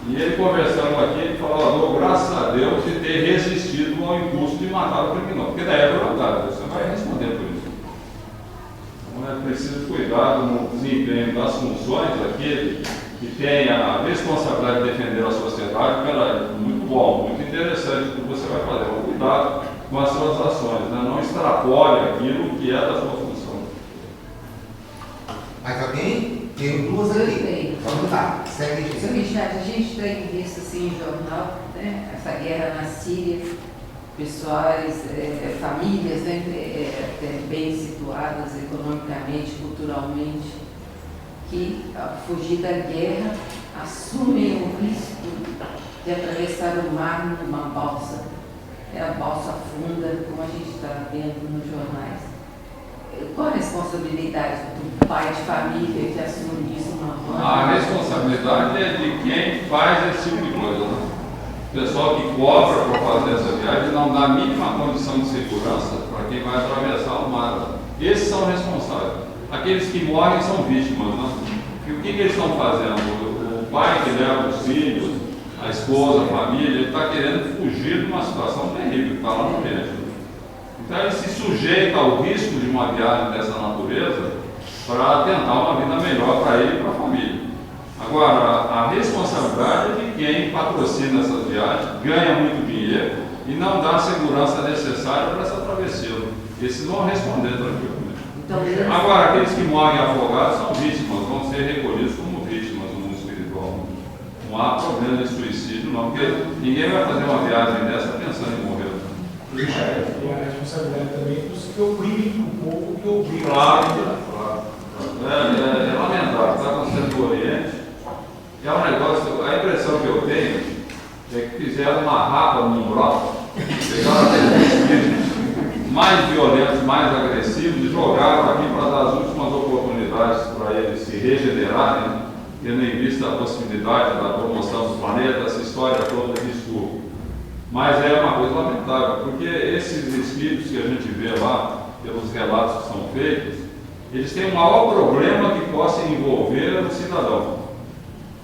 E ele conversando aqui, ele falou, graças a Deus de ter resistido ao impulso de matar o criminoso, porque daí é verdade, você vai responder por isso. Então é preciso cuidar no desempenho das funções daquele que tem a responsabilidade de defender a sociedade. Muito bom, muito interessante o que você vai fazer, mas cuidado com as suas ações, né? Não extrapole aquilo que é da sua função. Mais alguém? Tem duas aqui. Vamos lá, segue aí. Sr. Richard, a gente tem visto assim em jornal, né, essa guerra na Síria, pessoas, famílias, né, bem situadas economicamente, culturalmente, que, ao fugir da guerra, assumem o risco de atravessar o mar numa balsa. A balsa afunda, como a gente está vendo nos jornais. qual a responsabilidade do pai de família que assume isso uma mãe? A responsabilidade é de quem faz esse tipo de coisa, né? O pessoal que cobra para fazer essa viagem não dá a mínima condição de segurança para quem vai atravessar o mar. Esses são responsáveis. Aqueles que morrem são vítimas, né? E o que eles estão fazendo? O pai que leva os filhos, a esposa, a família, ele está querendo fugir de uma situação terrível que está lá no Oriente. Então ele se sujeita ao risco de uma viagem dessa natureza para tentar uma vida melhor para ele e para a família. Agora, a responsabilidade é de quem patrocina essas viagens, ganha muito dinheiro e não dá a segurança necessária para essa travessia. Esses vão responder tranquilamente. Então, agora, aqueles que morrem afogados são vítimas, vão ser recolhidos como vítimas no mundo espiritual. Não há problema de suicídio, não, porque ninguém vai fazer uma viagem dessa pensando em morrer. Tem a responsabilidade também dos que oprimem o povo, que obrigam Claro, a ser. claro. É lamentável, está acontecendo no Oriente. É um negócio, a impressão que eu tenho é que fizeram uma rapa no umbral, pegaram aqueles espíritos mais violentos, mais agressivos e jogaram aqui para dar as últimas oportunidades para eles se regenerarem, né? Tendo em vista a possibilidade da promoção do planeta, essa história toda de estudo. Mas é uma coisa lamentável, porque esses espíritos que a gente vê lá, pelos relatos que são feitos, eles têm o maior problema que possa envolver o cidadão.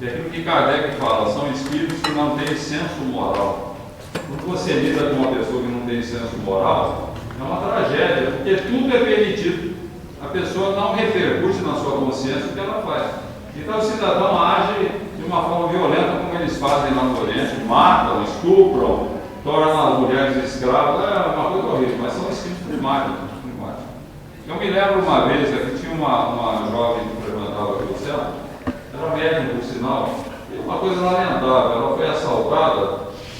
É aquilo que Kardec fala, são espíritos que não têm senso moral. Quando você lida com uma pessoa que não tem senso moral, é uma tragédia, porque tudo é permitido. A pessoa não repercute na sua consciência o que ela faz. Então o cidadão age de uma forma violenta, como eles fazem lá no Oriente, matam, estupram, tornam as mulheres escravas, é uma coisa horrível, mas são espíritos primários. Eu me lembro uma vez que tinha uma jovem que frequentava aqui o céu, era médium por sinal, e uma coisa lamentável, ela foi assaltada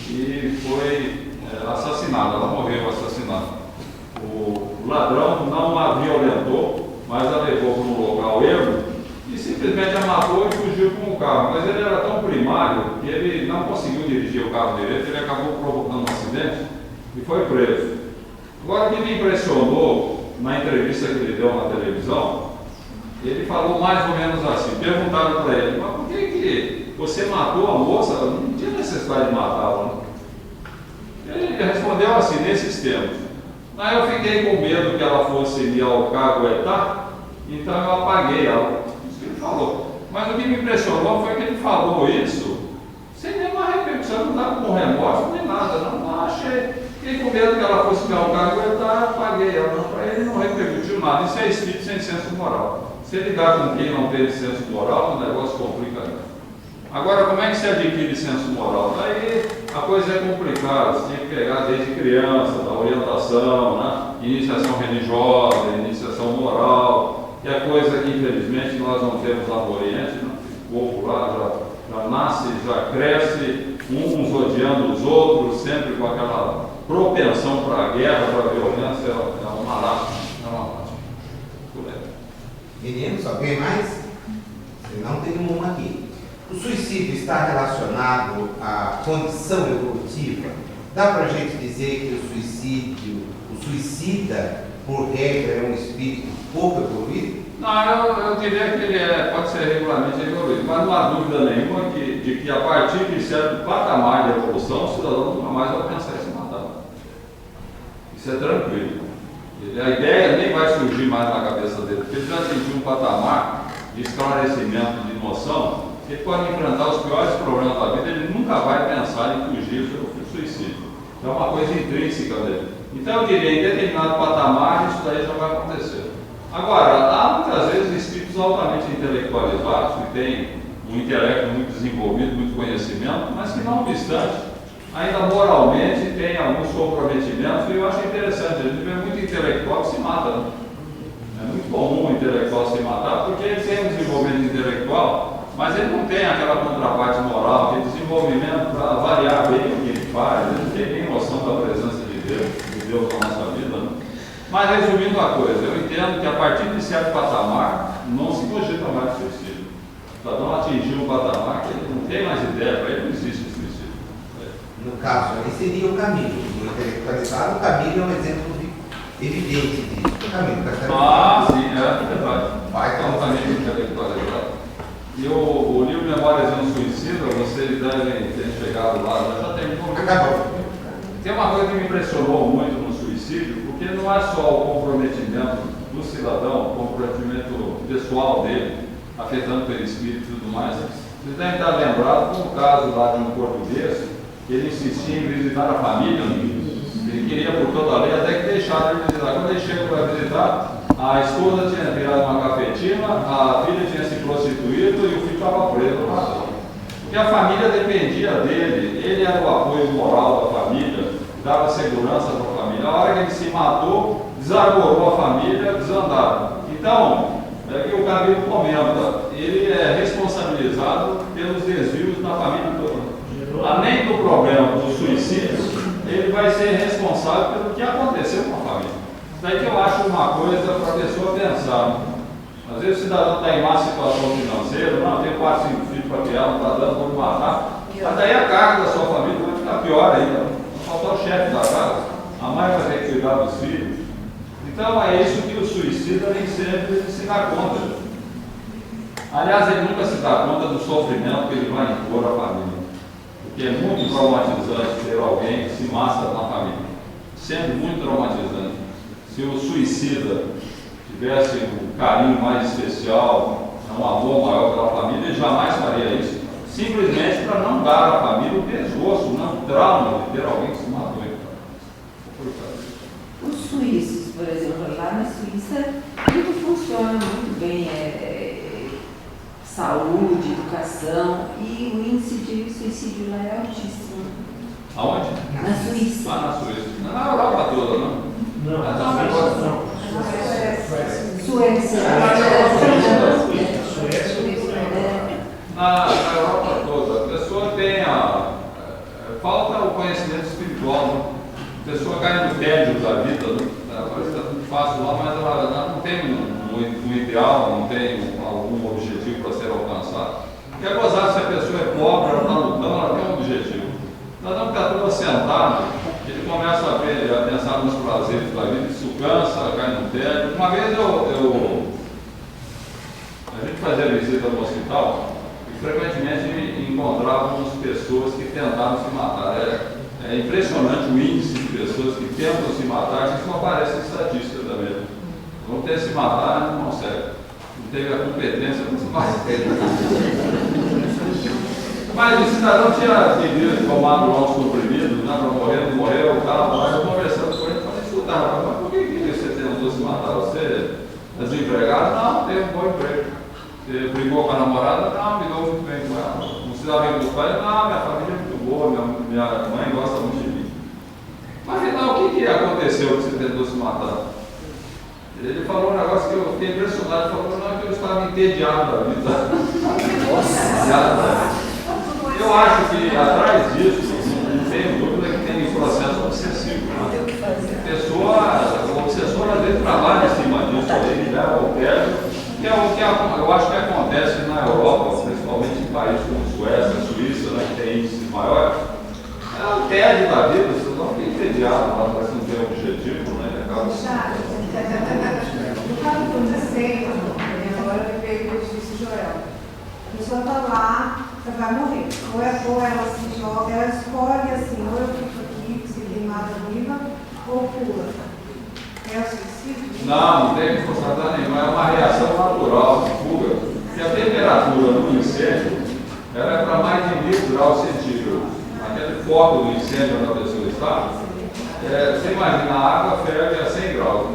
e foi assassinada, ela morreu assassinada. O ladrão não a violentou, mas a levou para um local ermo e simplesmente a matou e fugiu com o carro. Mas ele era tão primário que ele não conseguiu dirigir o carro direito, ele acabou provocando um acidente e foi preso. Agora, o que me impressionou na entrevista que ele deu na televisão, ele falou mais ou menos assim, perguntaram para ele, mas por que você matou a moça? Não tinha necessidade de matá-la. Ele respondeu assim, nesses termos. Aí eu fiquei com medo que ela fosse me alcahuetar, então eu apaguei ela. Isso que ele falou. Mas o que me impressionou foi que ele falou isso sem nenhuma repercussão, não estava com remorso nem nada, não achei. Fiquei com medo que ela fosse me alcahuetar, apaguei ela. Para ele não repercutiu nada. Isso é espírito sem senso moral. Se lidar com quem não tem senso moral, o negócio complica. Agora, como é que se adquire senso moral? Daí a coisa é complicada, você tem que pegar desde criança, da orientação, né? Iniciação religiosa, iniciação moral, que é coisa que infelizmente nós não temos lá no Oriente, né? O povo lá já nasce, já cresce, uns odiando os outros, sempre com aquela propensão para a guerra, para a violência, é uma lástima, Meninos, alguém mais? Se não, tem uma aqui. O suicídio está relacionado à condição evolutiva? Dá para a gente dizer que o suicida, por regra, é um espírito pouco evoluído? Não, eu diria que ele pode ser regularmente evoluído, mas não há dúvida nenhuma de que a partir de certo patamar de evolução, o cidadão nunca mais vai pensar em se matar. Isso é tranquilo. A ideia nem vai surgir mais na cabeça dele, porque ele já atingiu um patamar de esclarecimento, de noção, que ele pode enfrentar os piores problemas da vida, ele nunca vai pensar em fugir do suicídio. Então é uma coisa intrínseca dele. Então eu diria, em determinado patamar, isso daí já vai acontecer. Agora, há muitas vezes espíritos altamente intelectualizados, que têm um intelecto muito desenvolvido, muito conhecimento, mas que não obstante, ainda moralmente tem alguns comprometimentos, e eu acho interessante, a gente vê muito intelectual que se mata, né? É muito comum o intelectual se matar, porque ele tem um desenvolvimento intelectual, mas ele não tem aquela contraparte moral, aquele desenvolvimento para avaliar bem o que ele faz, ele não tem nem noção da presença de Deus na nossa vida, né? Mas resumindo a coisa, eu entendo que a partir de certo patamar, não se cogita mais de suicídio. O cidadão atingiu um patamar que ele não tem mais ideia, para ele não existe suicídio. No caso, aí seria o Camilo. O intelectualizado, o Camilo é um exemplo evidente disso. Camilo, Sim, é verdade. Vai, Altamente intelectualizado. E o livro Memórias de um Suicida, vocês devem ter chegado lá, já tem muito. Acabou. Tem uma coisa que me impressionou muito no suicídio, porque não é só o comprometimento do cidadão, o comprometimento pessoal dele, afetando o perispírito e tudo mais. Vocês devem estar lembrados do caso lá de um português, que ele insistia em visitar a família, ele queria por toda a lei, até que deixaram ele visitar. Quando ele chegou para visitar, a esposa tinha virado uma cafetina, a filha tinha se prostituído e o filho estava preso. Porque a família dependia dele, ele era o apoio moral da família, dava segurança para a família. A hora que ele se matou, desarvorou a família, desandaram. Então, é que o Camilo comenta, ele é responsabilizado pelos desvios na família toda. Além do problema do suicídio, ele vai ser responsável pelo que aconteceu com a família. Daí que eu acho uma coisa para a pessoa pensar. Às vezes o cidadão está em má situação financeira, não, tem 4, 5 filhos para criar, não está dando, vamos matar. Mas daí a carga da sua família vai ficar pior ainda. Vai faltar o chefe da casa, a mãe vai ter que cuidar dos filhos. Então é isso que o suicida nem sempre se dá conta. Aliás, ele nunca se dá conta do sofrimento que ele vai impor à família. Porque é muito traumatizante ter alguém que se mata na família. Sempre muito traumatizante. Se o suicida tivesse um carinho mais especial, um amor maior pela família, ele jamais faria isso. Simplesmente para não dar à família o desgosto, não o trauma de ter alguém que se matou. Os suíços, por exemplo, lá na Suíça, tudo funciona muito bem. Saúde, educação, e o índice de suicídio lá é altíssimo. Aonde? Na Suíça. Na Suíça. Na Europa toda, não? Não, Suécia. Na Europa toda. A pessoa tem falta o conhecimento espiritual, né? A pessoa cai no tédio da vida, né? Parece que está tudo fácil lá, mas ela não tem um ideal, não tem algum objetivo para ser alcançado. Quer gozar se a pessoa é pobre, ela está lutando, ela tem um objetivo. Nós não está tudo assentado, ele começa a pensar nos prazeres da vida, isso cansa, cai no tédio. Uma vez a gente fazia visita no hospital e frequentemente encontrávamos pessoas que tentavam se matar. É impressionante o índice de pessoas que tentam se matar, que isso não aparece em estatística também. Vão ter se matar, não consegue. Não teve a competência para se matar. Mas o cidadão tinha pedido, tomado lá uns comprimidos, né, para morrer, não morreu, o cara lá, eu conversando com ele, falei, escuta, mas por que você tentou se matar? Você é desempregado? Não, tem um bom emprego. Você brigou com a namorada? Não, me deu muito bem com ela. Não se dá bem com os pais? Não, minha família é muito boa, minha mãe gosta muito de mim. Mas afinal, o que aconteceu que você tentou se matar? Ele falou um negócio que eu fiquei impressionado, ele falou, não, que eu estava entediado da vida. Nossa! Eu acho que atrás disso, não tenho dúvida que tem um processo obsessivo. Né? A obsessora às vezes trabalha em cima disso, ele leva ao tédio, que é o que eu acho que acontece na Europa, principalmente em países como Suécia, Suíça, né, que tem índices maiores. É o tédio da vida, você não fica entediado, parece que não tem objetivo, né? Acaba... No caso do desenho, agora me veio o difícil Joel. A pessoa está lá, você vai morrer. Ou ela se joga, ela escolhe assim, ou eu fico aqui, se queimada viva, ou pula. É o suicídio? Não tem responsabilidade nenhuma, é uma reação natural de fuga. Porque a temperatura no incêndio ela é para mais de 1000 graus centígrados. Aquele foco do incêndio onde a pessoa está, você imagina, a água ferve a 100 graus.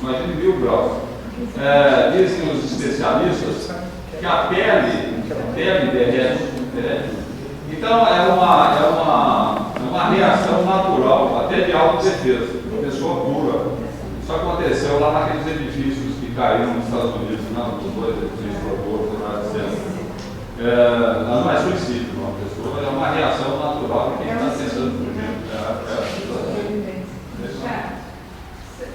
Imagine 1000 graus. Dizem os especialistas que a pele derrete. Então é uma reação natural, até de autodefesa. A pessoa pula. Isso aconteceu lá naqueles edifícios que caíram nos Estados Unidos, nos 2 edifícios não é suicídio, não. A pessoa é uma reação natural de quem está tentando fugir.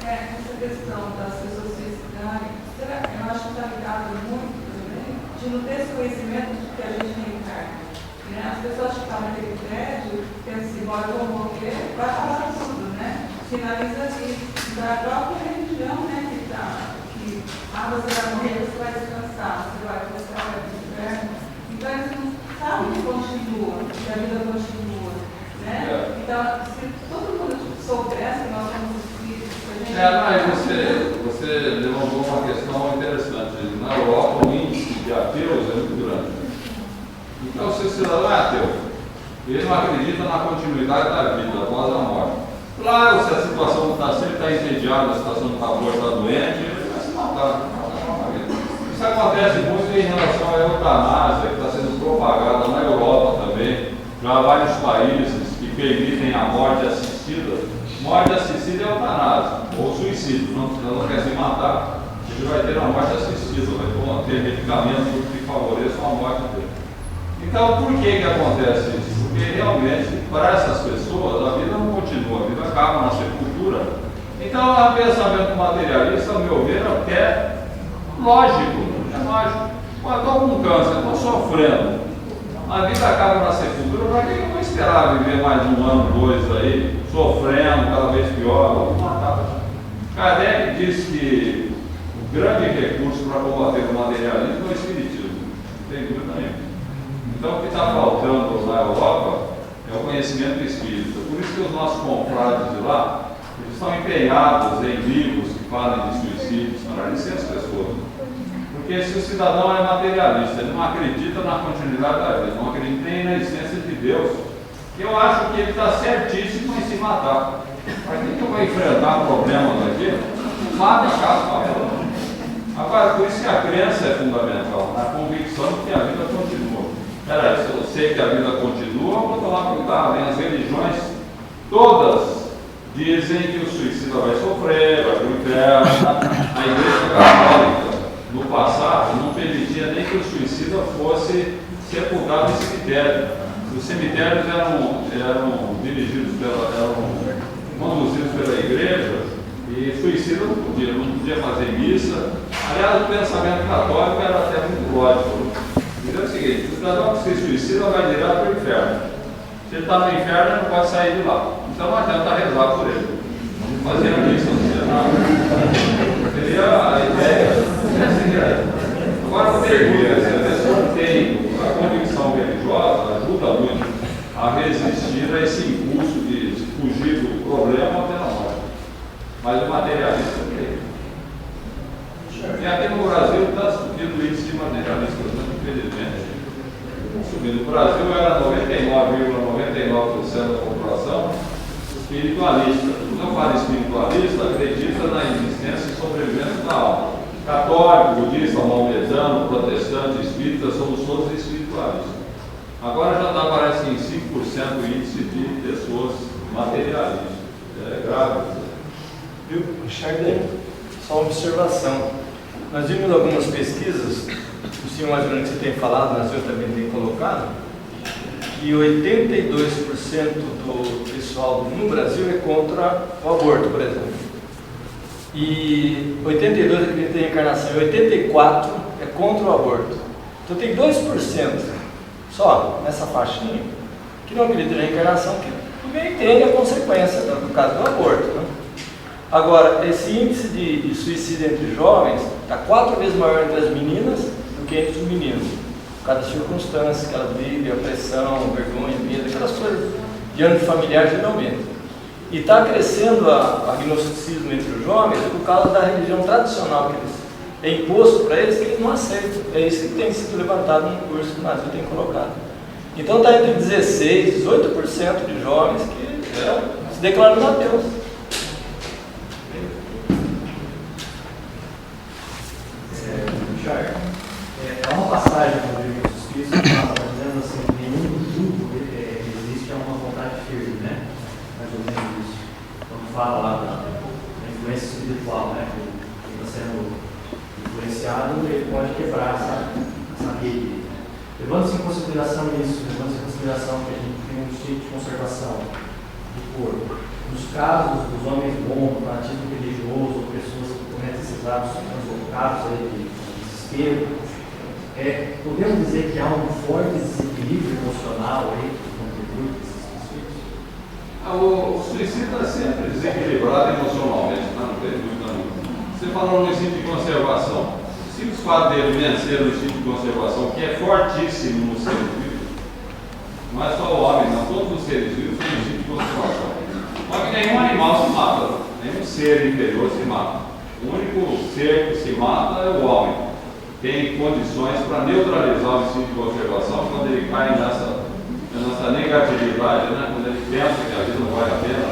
Essa questão das pessoas suicidarem, eu acho que está ligado muito também de não ter esse conhecimento de que a gente reencarna. Né? As pessoas que estão naquele prédio pensam assim, bora, eu vou morrer, vai falar tudo, né? finaliza ali. Da própria religião, né, que você vai morrer, você vai descansar, você vai para o céu, vai para o inferno. Então eles não sabem que continua, que a vida continua. Né? Então, se todo mundo soubesse que nós somos espíritos, você levantou uma questão interessante. Na Europa, o índice de ateus é muito grande. Então, se o cidadão é ateu, ele não acredita na continuidade da vida após a morte. Claro, se a situação está sempre entediada, a situação está boa, está doente, ele vai se matar. Isso acontece muito em relação à eutanásia, que está sendo propagada na Europa também. Já há vários países que permitem a morte assistida. Morte assistida é eutanásia, ou suicídio. Não quer se matar, ele vai ter uma morte assistida, vai ter medicamentos que favoreçam a morte dele. Então, por que acontece isso? Porque realmente, para essas pessoas, a vida não continua, a vida acaba na sepultura. Então, o pensamento materialista, ao meu ver, é lógico. Quando eu estou com câncer, estou sofrendo, a vida acaba na sepultura, para que eu vou esperar viver mais um ano, 2 aí, sofrendo, cada vez pior, vou matar. Kardec diz que o grande recurso para combater o materialismo é o espiritismo, não tem dúvida nenhuma. Então, o que está faltando na Europa é o conhecimento espírita. Por isso que os nossos confrades de lá, eles estão empenhados em livros que falem de suicídios, para licença as pessoas. Porque se o cidadão é materialista, ele não acredita na continuidade da vida, não acredita nem na existência de Deus, eu acho que ele está certíssimo em se matar. Para que eu vou enfrentar problemas aqui? Mata a casa para ela. Agora, por isso que a crença é fundamental, na convicção de que a vida continua. Peraí, se eu sei que a vida continua, eu vou tomar cuidado. As religiões todas dizem que o suicida vai sofrer, vai para o inferno. A Igreja Católica, no passado, não permitia nem que o suicida fosse sepultado em cemitério. Os cemitérios eram dirigidos eram conduzidos pela Igreja e suicida não podia fazer missa. Aliás, o pensamento católico era até muito lógico. Então é o seguinte, o cidadão que se suicida vai direto para o inferno. Se ele está no inferno, ele não pode sair de lá. Então não adianta rezar por ele. Vamos fazer a missa no cenário. Seria a ideia. Agora, tem dúvida, se a pessoa tem a convicção religiosa, ajuda muito a resistir a esse impulso de fugir do problema até a morte. Mas o materialista tem. E aqui no Brasil está subindo o índice de materialistas, infelizmente. Subindo. O Brasil era 99,99% da população espiritualista. Quando eu falo espiritualista, acredita na existência e sobrevivência da alma. Católico, budista, maometano, protestante, espírita, somos todos espiritualistas. Agora já está, parece, em 5% o índice de pessoas materialistas. É grave. Viu, Richard? Só uma observação. Nós vimos algumas pesquisas, o senhor mais ou menos que você tem falado, mas eu também tenho colocado, que 82% do pessoal no Brasil é contra o aborto, por exemplo. E 82% acredita em reencarnação e 84% é contra o aborto. Então tem 2% só nessa faixinha que não acredita em reencarnação, que também entende a consequência do caso do aborto, né? Agora, esse índice de suicídio entre jovens está 4 vezes maior entre as meninas do que entre os meninos. Por causa da circunstância que elas vivem, a pressão, a vergonha, medo, aquelas coisas de âmbito familiar geralmente. E está crescendo o agnosticismo entre os jovens por causa da religião tradicional que eles, é imposto para eles, que eles não aceitam. É isso que tem sido levantado no curso que o Brasil tem colocado. Então está entre 16% e 18% de jovens que se declaram ateus. Há uma passagem no livro dos Espíritos que fala, dizendo assim, nenhum grupo existe a uma vontade firme, né? Mais ou menos isso. Quando fala lá da influência espiritual, né? Que está sendo influenciado, ele pode quebrar essa rede. Levando-se em consideração isso, levando-se em consideração que a gente tem um instinto de conservação do corpo. Nos casos dos homens bons, do fanatismo religioso, ou pessoas que cometem esses atos translocados aí de desespero, podemos dizer que há um forte desequilíbrio emocional aí que contribui para esses princípios? O suicídio é sempre desequilibrado emocionalmente, não tem dúvida nenhuma. Você falou no instinto de conservação. O simples fato dele vencer o instinto de conservação, que é fortíssimo no ser vivo, não é só o homem, não, todos os seres vivos têm instinto de conservação. Só que nenhum animal se mata, nenhum ser inferior se mata. O único ser que se mata é o homem. Tem condições para neutralizar o instinto de conservação quando ele cai nessa negatividade, né? Quando ele pensa que a vida não vale a pena,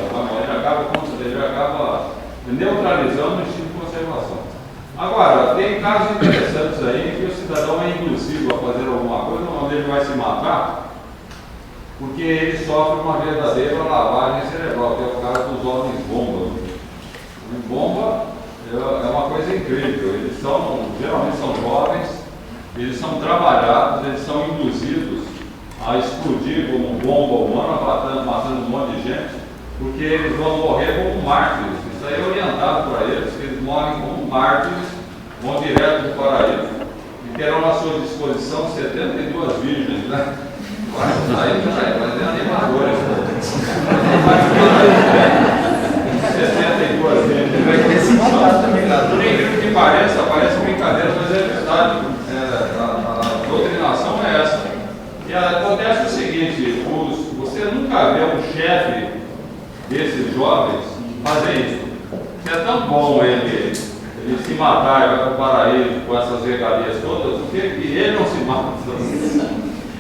ele acaba neutralizando o instinto de conservação. Agora, tem casos interessantes aí que o cidadão é induzido a fazer alguma coisa onde ele vai se matar, porque ele sofre uma verdadeira lavagem cerebral, que é o caso dos homens bomba. O bomba é uma coisa incrível. Eles geralmente são jovens, eles são trabalhados, eles são induzidos a explodir como bomba humana, matando um monte de gente, porque eles vão morrer como mártires. Isso aí é orientado para eles, que eles morrem como mártires, vão direto do paraíso e terão à sua disposição 72 virgens, né? Aí, mas é animador, né? 62 virgens. Vai ter sentido também. Por incrível que pareça, parece brincadeira, mas é verdade. A doutrinação é essa. E acontece o seguinte, você nunca vê um chefe desses jovens fazer isso. É tão bom ele se matar e vai para o paraíso com essas regalias todas, porque ele não se mata.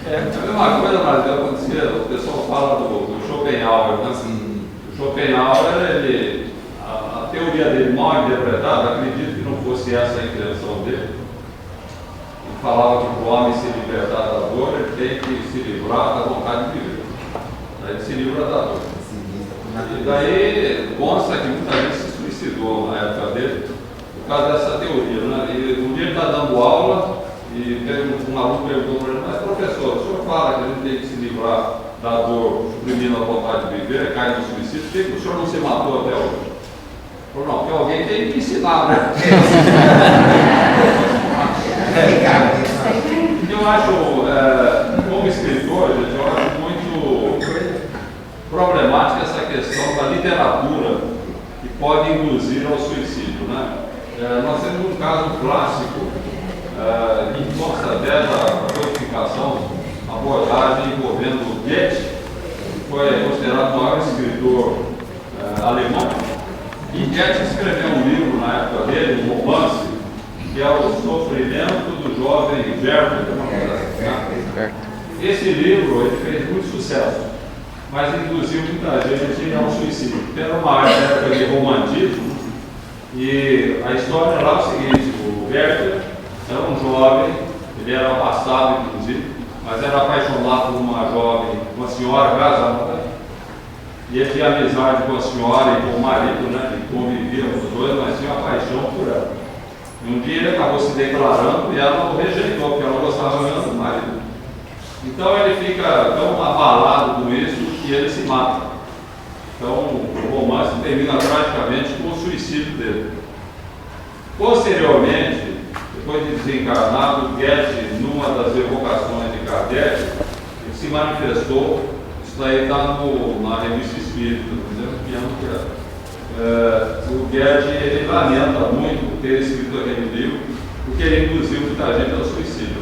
É a mesma coisa, mas acontecer, o pessoal fala do Schopenhauer, né? O Schopenhauer, a teoria dele mal interpretada, acredito que não fosse essa a intenção dele. Ele falava que para o homem se libertar da dor, ele tem que se livrar da vontade de viver. Aí ele se livra da dor. E daí consta que muita gente se suicidou na época dele, por causa dessa teoria, né? E um dia ele está dando aula e um aluno perguntou para ele: mas professor, o senhor fala que a gente tem que se livrar da dor, suprimindo a vontade de viver, cai no suicídio, por que o senhor não se matou até hoje? Ele falou: não, porque alguém tem que ensinar, né? Eu acho, como escritor, gente, eu acho muito problemática essa questão da literatura que pode induzir ao suicídio, né? Nós temos um caso clássico que consta até da codificação, abordagem envolvendo Goethe, que foi considerado o maior escritor alemão. E Goethe escreveu um livro na época dele, um romance, que é o Sofrimento do Jovem Werther. Esse livro ele fez muito sucesso, mas induziu muita gente ao suicídio. Era uma época de romantismo, e a história lá é o seguinte: o Werther era um jovem, ele era abastado inclusive, mas era apaixonado por uma jovem, uma senhora casada, e ele tinha amizade com a senhora e com o marido, né? Ele convivia com os dois, mas tinha uma paixão por ela. E um dia ele acabou se declarando e ela o rejeitou, porque ela não gostava mesmo do marido. Então ele fica tão abalado com isso que ele se mata. Então o romance termina praticamente com o suicídio dele. Posteriormente, depois de desencarnado, Goethe, numa das evocações de Kardec, ele se manifestou. Isso daí está na Revista Espírita, o Goethe ele lamenta muito por ter escrito aquele livro, porque ele induziu muita gente ao suicídio.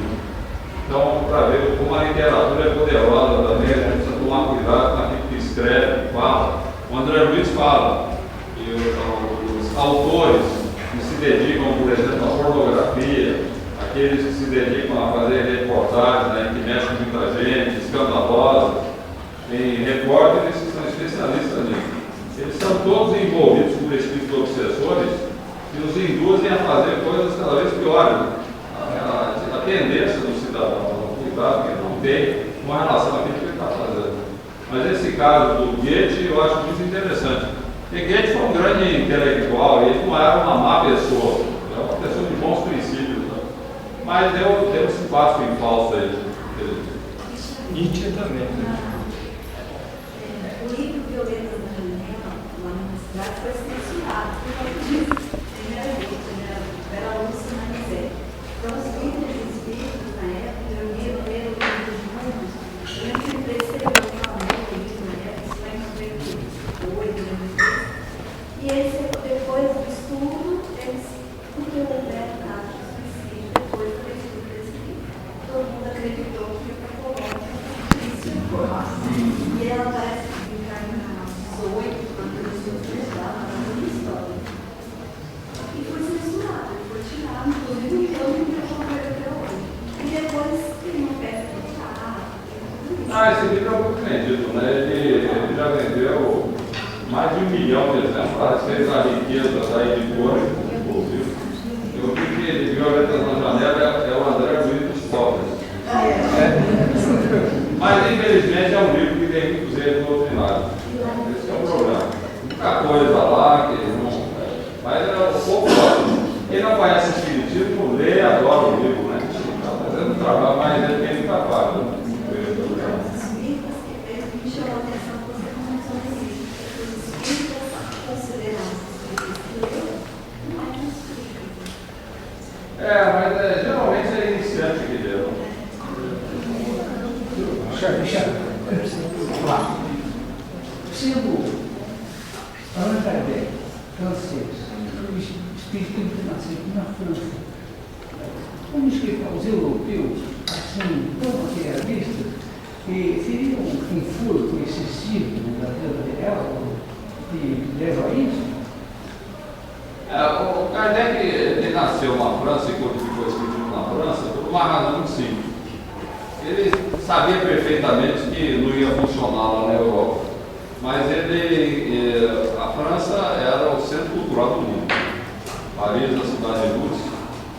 Então, para ver como a literatura é poderosa também, a gente precisa tomar cuidado com aquilo que escreve, que fala. O André Luiz fala que os autores que se dedicam, por exemplo, à pornografia, aqueles que se dedicam a fazer reportagens, né, que mexem com muita gente, escandalosas, tem repórteres que são especialistas nisso. Eles são todos envolvidos por espíritos obsessores que os induzem a fazer coisas cada vez piores. A tendência do cidadão, o cuidado que ele não tem com relação àquilo que ele está fazendo. Mas esse caso do Goethe eu acho muito interessante. Porque Goethe foi um grande intelectual e ele não era uma má pessoa, era uma pessoa de bons princípios. Né? Mas deu esse passo em falso aí. Nietzsche também. O livro Violeta da Janela, uma universidade, foi censurado por causa disso. Primeiramente, era Lúcia Manizé. Então, os líderes espíritos na época reuniram o livro de mundos. Eu lembro que ele escreveu uma música na época, isso lá em 98. vezes a riqueza da editoria, inclusive. Eu vi que ele viu a letra na janela, é o André Luiz dos pobres. Mas, infelizmente, é um livro que tem muitos erros doutrinários. Esse é o problema. Muita coisa lá, que não. Mas é um pouco ótimo. Quem não conhece o Espiritismo, lê e adora o livro, né? Está fazendo um trabalho, mas ele tem muita parte. Os livros que me chamam a atenção que você começou a ler. Os espíritas consideram os livros não é um espírito. Mas geralmente é iniciante que lê. Vamos lá. Sendo Allan Kardec, francês, o espiritismo que nasceu na França, como explicar os europeus, assim, tão materialistas, que seria um furto excessivo da vida real que leva a isso? O Kardec ele nasceu na França e codificou o Espiritismo na França por uma razão muito simples. Ele sabia perfeitamente que não ia funcionar lá na Europa, mas a França era o centro cultural do mundo. Paris, a cidade de luz.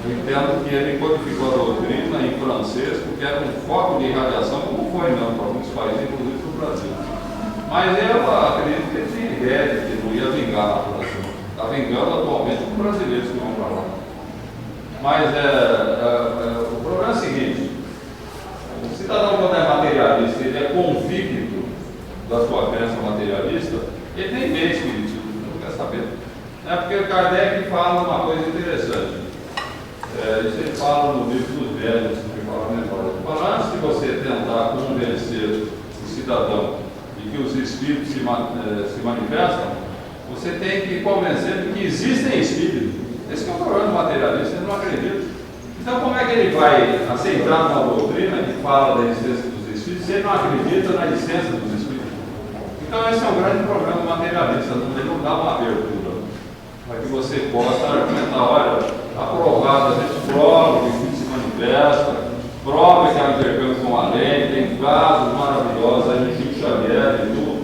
Eu entendo que ele codificou a doutrina em francês, porque era um foco de irradiação, como foi mesmo para muitos países, inclusive para o Brasil. Mas eu acredito que ele tinha ideia de que não ia vingar na França. Está vingando atualmente os brasileiros que vão para lá. Mas o problema é o seguinte: o cidadão, quando é materialista, ele é convicto da sua crença materialista, ele nem vê espiritismo, não quer saber. É porque o Kardec fala uma coisa interessante. Isso ele fala no livro dos velhos, que fala a memória. Fala, antes de você tentar convencer o cidadão de que os espíritos se manifestam, você tem que convencer de que existem espíritos. Esse é o problema do materialista, ele não acredita. Então, como é que ele vai aceitar uma doutrina que fala da existência dos espíritos se ele não acredita na existência dos espíritos? Então, esse é um grande problema do materialista, ele não dá uma abertura para que você possa argumentar, olha, aprovado, a gente prova que o espírito se manifesta, prova que há intercâmbio com a lei, tem casos maravilhosos aí de Chico Xavier e tudo.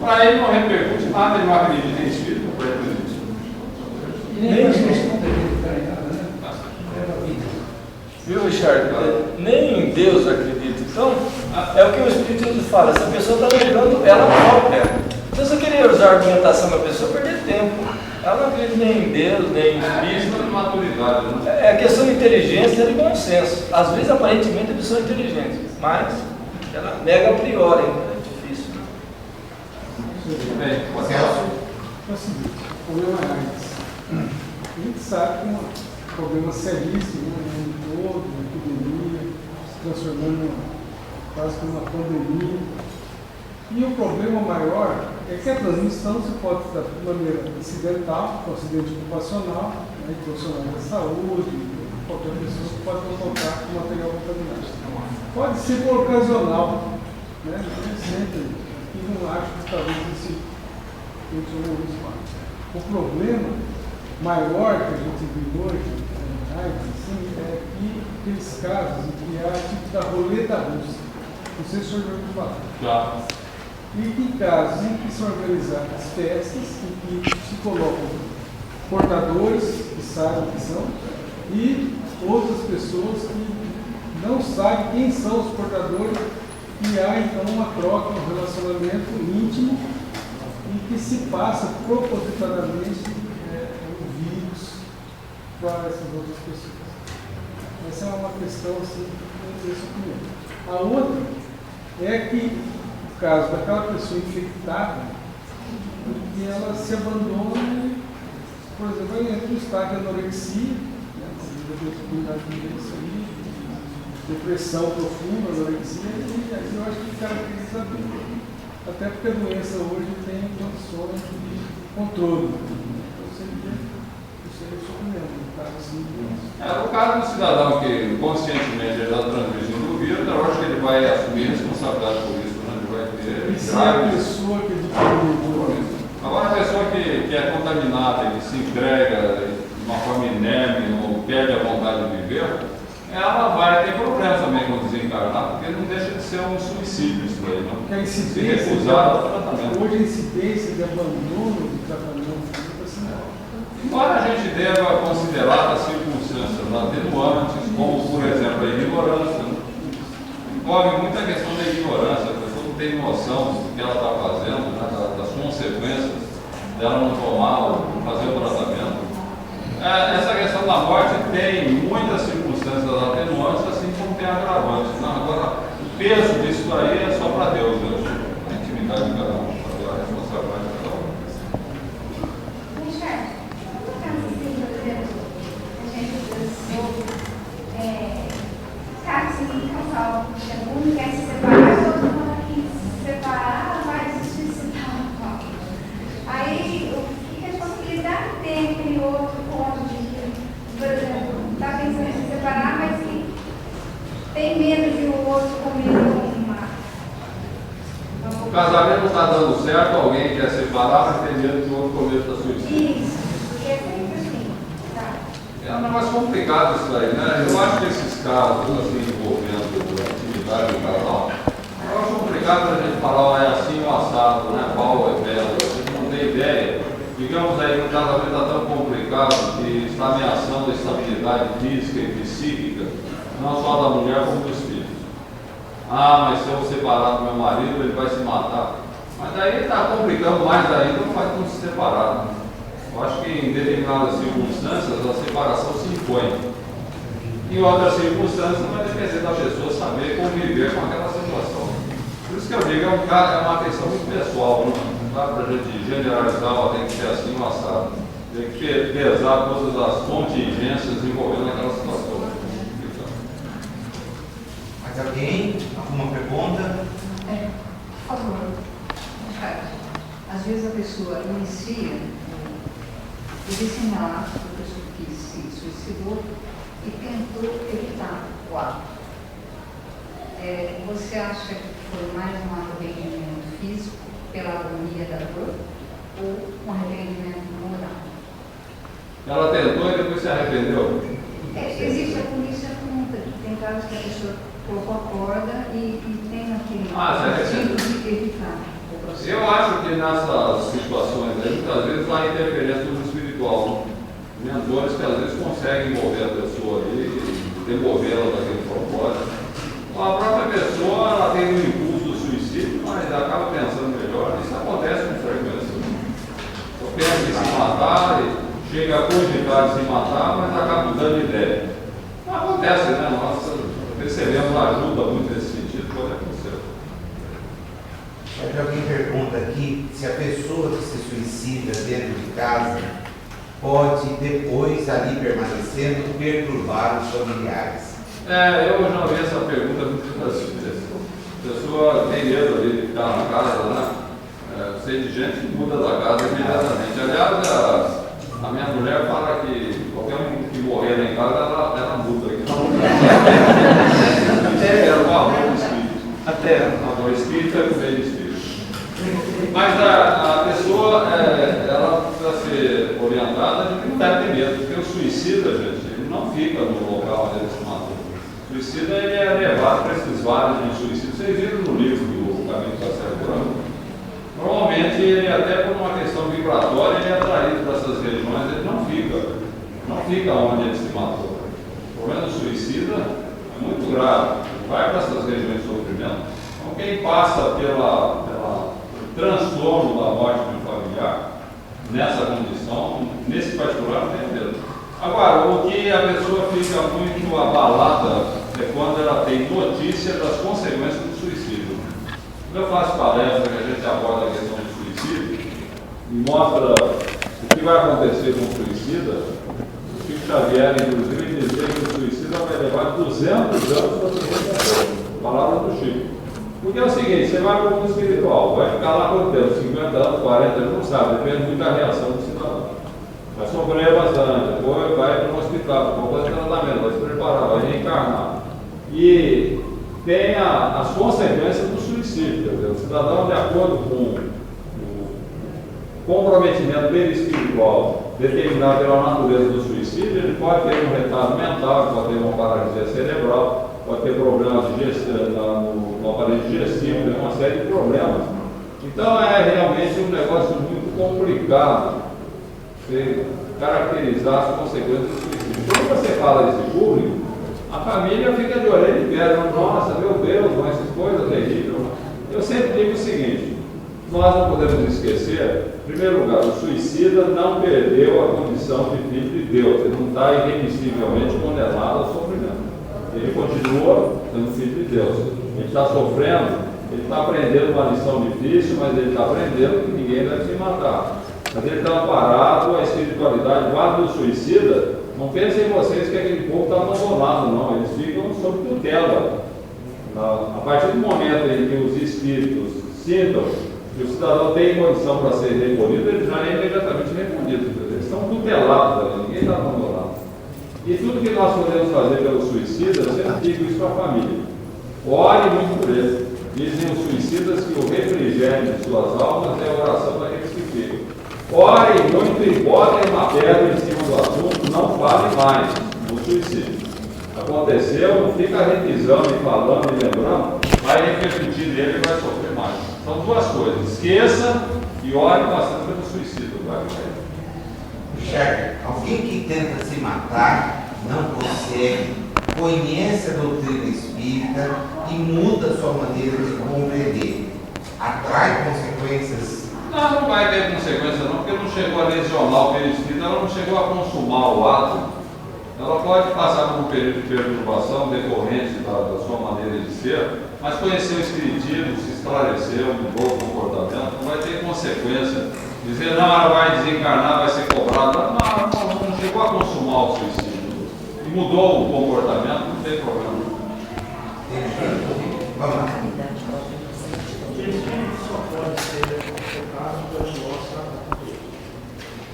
Para ele não repercute nada, ele não acredita em espírito, para ele não existe. Nem questão dele ficar em nada, né? Viu, Richard? Nem em Deus acredita. Então, é o que o Espiritismo fala, essa pessoa está negando ela própria. Então, se eu queria usar a argumentação da pessoa, perder tempo. Ela não acredita nem em Deus, nem em Espírito. De maturidade, né? É questão de inteligência e de bom senso. Às vezes, aparentemente, a pessoa é inteligente, mas ela nega a priori, é difícil. Bem, Celso? É o seguinte, o problema é AIDS. A gente sabe que é um problema seríssimo, né, no mundo todo, uma epidemia, se transformando quase que uma pandemia. E o problema maior é que a transmissão se pode dar de maneira incidental, com acidente ocupacional, né, profissional da saúde, qualquer pessoa que pode ter contato com material contaminado. Pode ser por ocasional, né, nem sempre. E não acho que talvez esse funcione isso mais. O problema maior que a gente vive hoje, assim, é que aqueles casos em que há tipo da roleta russa. Não sei se o senhor já ouviu falar. já. E tem casos em que são organizadas festas, em que se colocam portadores, que sabem que são, e outras pessoas que não sabem quem são os portadores, e há então uma troca, um relacionamento íntimo, e que se passa propositadamente o vírus para essas outras pessoas. Essa é uma questão assim, a outra é que o caso daquela pessoa infectada, que ela se abandona, por exemplo, ela entra no estado de anorexia, depressão profunda, anorexia, e aí eu acho que caracteriza tudo. Até porque a doença hoje tem condições de controle. Então seria isso mesmo, no caso assim. No caso do cidadão que conscientemente está transmitindo o vírus, eu acho que ele vai assumir responsabilidade por isso, né? Ele vai ter. E se a pessoa que adquiriu. Agora, a pessoa que é contaminada, que se entrega de uma forma inerte, ou perde a vontade de viver, ela vai ter problemas também quando desencarnar, porque não deixa de ser um suicídio isso daí, não? Porque a se recusar ao tratamento. Hoje a incidência de abandono do tratamento Embora a gente deva considerar as circunstâncias atenuantes, como, por exemplo, a ignorância, né? Envolve muita questão da ignorância, a pessoa não tem noção do que ela está fazendo, né? das consequências dela não tomar ou não fazer o tratamento. Essa questão da morte tem muitas circunstâncias atenuantes, assim como tem agravantes. Não, agora, o peso disso aí é só para Deus, a intimidade de cada um, a responsabilidade de cada um. Michel, como caso assim, por exemplo, a gente caso assim, um casal, um quer se separar, o outro não quer se separar, vai se suicidar. Aí, o que a responsabilidade tem aquele outro cônjuge que, por exemplo, está pensando em se separar, mas que tem medo de o outro comer uma. O casamento não está dando certo, alguém quer separar, mas tem medo que o outro cometa suicídio. Isso, é sempre assim, tá? É um negócio complicado isso aí, né? Eu acho que esses casos, assim, envolvendo a atividade do casal, eu acho complicado a gente falar, é assim o assado, né? Pau é belo, a gente não tem ideia. Digamos aí que o casamento está tão complicado que está ameaçando a estabilidade física e psíquica, não só da mulher como dos filhos. Ah, mas se eu separar do meu marido, ele vai se matar. Mas daí está complicando mais ainda, não vai tudo se separar. Né? Eu acho que em determinadas circunstâncias a separação se impõe. Em outras circunstâncias vai depender da pessoa saber conviver com aquela situação. Por isso que eu digo, é uma questão muito pessoal, não dá para a gente generalizar, ó, tem que ser assim o assado. Tem que pesar todas as contingências envolvendo aquela situação. Mais alguém? Alguma pergunta? Por favor. Às vezes a pessoa inicia o desenlace da pessoa que se suicidou e tentou evitar o ato. Você acha que foi mais um arrependimento físico pela agonia da dor ou um arrependimento moral? Ela tentou e depois se arrependeu? Existe a polícia conta, tem casos que a pessoa colocou a corda e tem aquele sentido de evitar o processo. Eu acho que nessas situações aí, muitas vezes há interferência do espiritual. Mentores que às vezes conseguem envolver a pessoa ali e demovê-la daquele propósito. A própria pessoa ela tem um impulso do suicídio, mas acaba pensando melhor. Isso acontece com frequência. Eu penso em se matar, e chega a cogitar de se matar, mas acaba mudando de ideia. Não acontece, né? Nós recebemos ajuda muito nesse sentido, pode acontecer. Alguém pergunta aqui se a pessoa que se suicida dentro de casa pode depois ali permanecendo perturbar os familiares. Eu já vi essa pergunta muitas vezes. A pessoa tem medo ali de ficar na casa, né? Sei de gente que muda da casa imediatamente. Aliás, a minha mulher fala que qualquer um que morrer lá em casa, ela muda aqui. O espírito é o meio de espírito. Mas a pessoa, ela precisa ser orientada de que não deve ter medo, porque o suicida, gente, ele não fica no local onde ele se matou. O suicida ele é levado para esses vales de suicídio. Vocês viram no livro do Caminho do Castelo Branco? Normalmente, ele até por uma questão vibratória, ele é atraído para essas regiões, ele não fica onde ele se matou. O problema do suicida é muito grave, ele vai para essas regiões de sofrimento. Então, quem passa pelo transtorno da morte de um familiar, nessa condição, nesse particular, não tem medo. Agora, o que a pessoa fica muito abalada é quando ela tem notícia das consequências do suicídio. Quando eu faço palestra que a gente aborda a questão do suicídio e mostra o que vai acontecer com o suicida, o Chico Xavier, inclusive, dizia que o suicida vai levar 200 anos para se recuperar. Palavra do Chico. Porque é o seguinte, você vai para o mundo espiritual, vai ficar lá quanto tempo? 50 anos, 40 anos, não sabe, depende muito da reação do cidadão. Vai sofrer bastante, depois vai para um hospital, vai fazer tratamento, vai se preparar, vai reencarnar. E tem as consequências do suicídio, quer dizer, o cidadão, de acordo com o comprometimento perispiritual determinado pela natureza do suicídio, ele pode ter um retardo mental, pode ter uma paralisia cerebral, pode ter problemas no aparelho digestivo, tem uma série de problemas. Então é realmente um negócio muito complicado. Você caracterizar as consequências do suicídio. Quando você fala desse público, a família fica de orelha em pé, nossa, meu Deus, mas essas coisas terríveis. Eu sempre digo o seguinte, nós não podemos esquecer, em primeiro lugar, o suicida não perdeu a condição de filho de Deus, ele não está irremissivelmente condenado ao sofrimento. Ele continua sendo filho de Deus. Ele está sofrendo, ele está aprendendo uma lição difícil, mas ele está aprendendo que ninguém deve se matar. Mas ele está amparado, a espiritualidade, o quadro do suicida, não pensem em vocês que aquele povo está abandonado, não, eles ficam sob tutela. A partir do momento em que os espíritos sintam que o cidadão tem condição para ser recolhido, ele já é imediatamente recolhido. Eles estão tutelados ali, ninguém está abandonado. E tudo que nós podemos fazer pelo suicida, eu sempre digo isso para a família. Ore muito por ele. Dizem os suicidas que o refrigério de suas almas é a oração daqueles que ficam. Ore muito e botem uma pedra em cima do assunto, não fale mais do suicídio. Aconteceu, não fica revisando e falando e lembrando, vai repercutir nele e vai sofrer mais. São duas coisas, esqueça e ore bastante pelo suicídio. Chefe, alguém que tenta se matar, não consegue, conhece a doutrina espírita e muda sua maneira de compreender. Atrai consequências? Não vai ter consequência não, porque não chegou a lesionar o perispírito, ela não chegou a consumar o ato. Ela pode passar por um período de perturbação decorrente da sua maneira de ser, mas conheceu o espiritismo, se esclareceu, mudou o comportamento, não vai ter consequência. Dizer, não, ela vai desencarnar, vai ser cobrada. Não chegou a consumar o suicídio. E mudou o comportamento, não tem problema. Vamos lá. O suicídio só pode ser focado pela nossa cultura.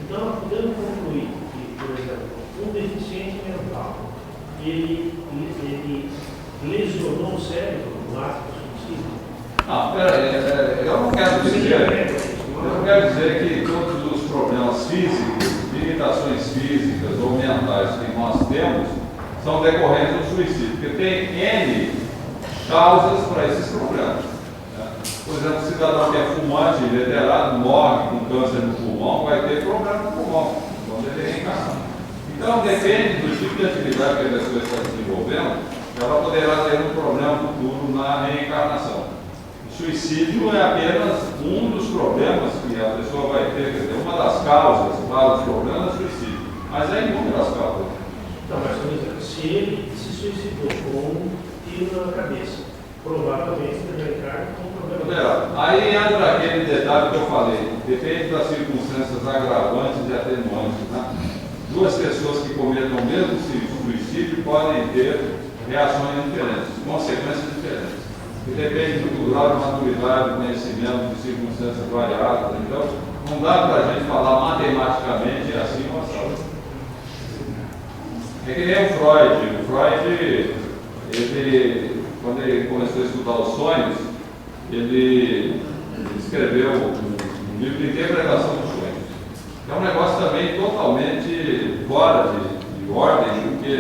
Então, nós podemos concluir que, por exemplo, um deficiente mental, ele lesionou o cérebro no ato do suicídio? Não, peraí, eu não quero dizer que todos os problemas físicos, limitações físicas ou mentais que nós temos são decorrentes do suicídio, porque tem N causas para esses problemas. Né? Por exemplo, o cidadão que é fumante, veterano, morre com câncer no pulmão, vai ter problema no pulmão, quando ele reencarnar. Então, depende do tipo de atividade que a pessoa está desenvolvendo, ela poderá ter um problema futuro na reencarnação. O suicídio é apenas um dos problemas que a pessoa vai ter, quer dizer, uma das causas para os problemas é o suicídio, mas há inúmeras causas. Então, mas, por exemplo, se ele se suicidou com um tiro na cabeça, provavelmente ele vai entrar com um problema. Aí entra aquele detalhe que eu falei, depende das circunstâncias agravantes e atenuantes. Né? Duas pessoas que cometam o mesmo suicídio podem ter reações diferentes, consequências diferentes. E depende do grau de maturidade, do conhecimento, de circunstâncias variadas. Então, não dá para a gente falar matematicamente assim ou assim. É que nem o Freud. O Freud, quando ele começou a estudar os sonhos, ele escreveu um livro de interpretação dos sonhos. É um negócio também totalmente fora de ordem, porque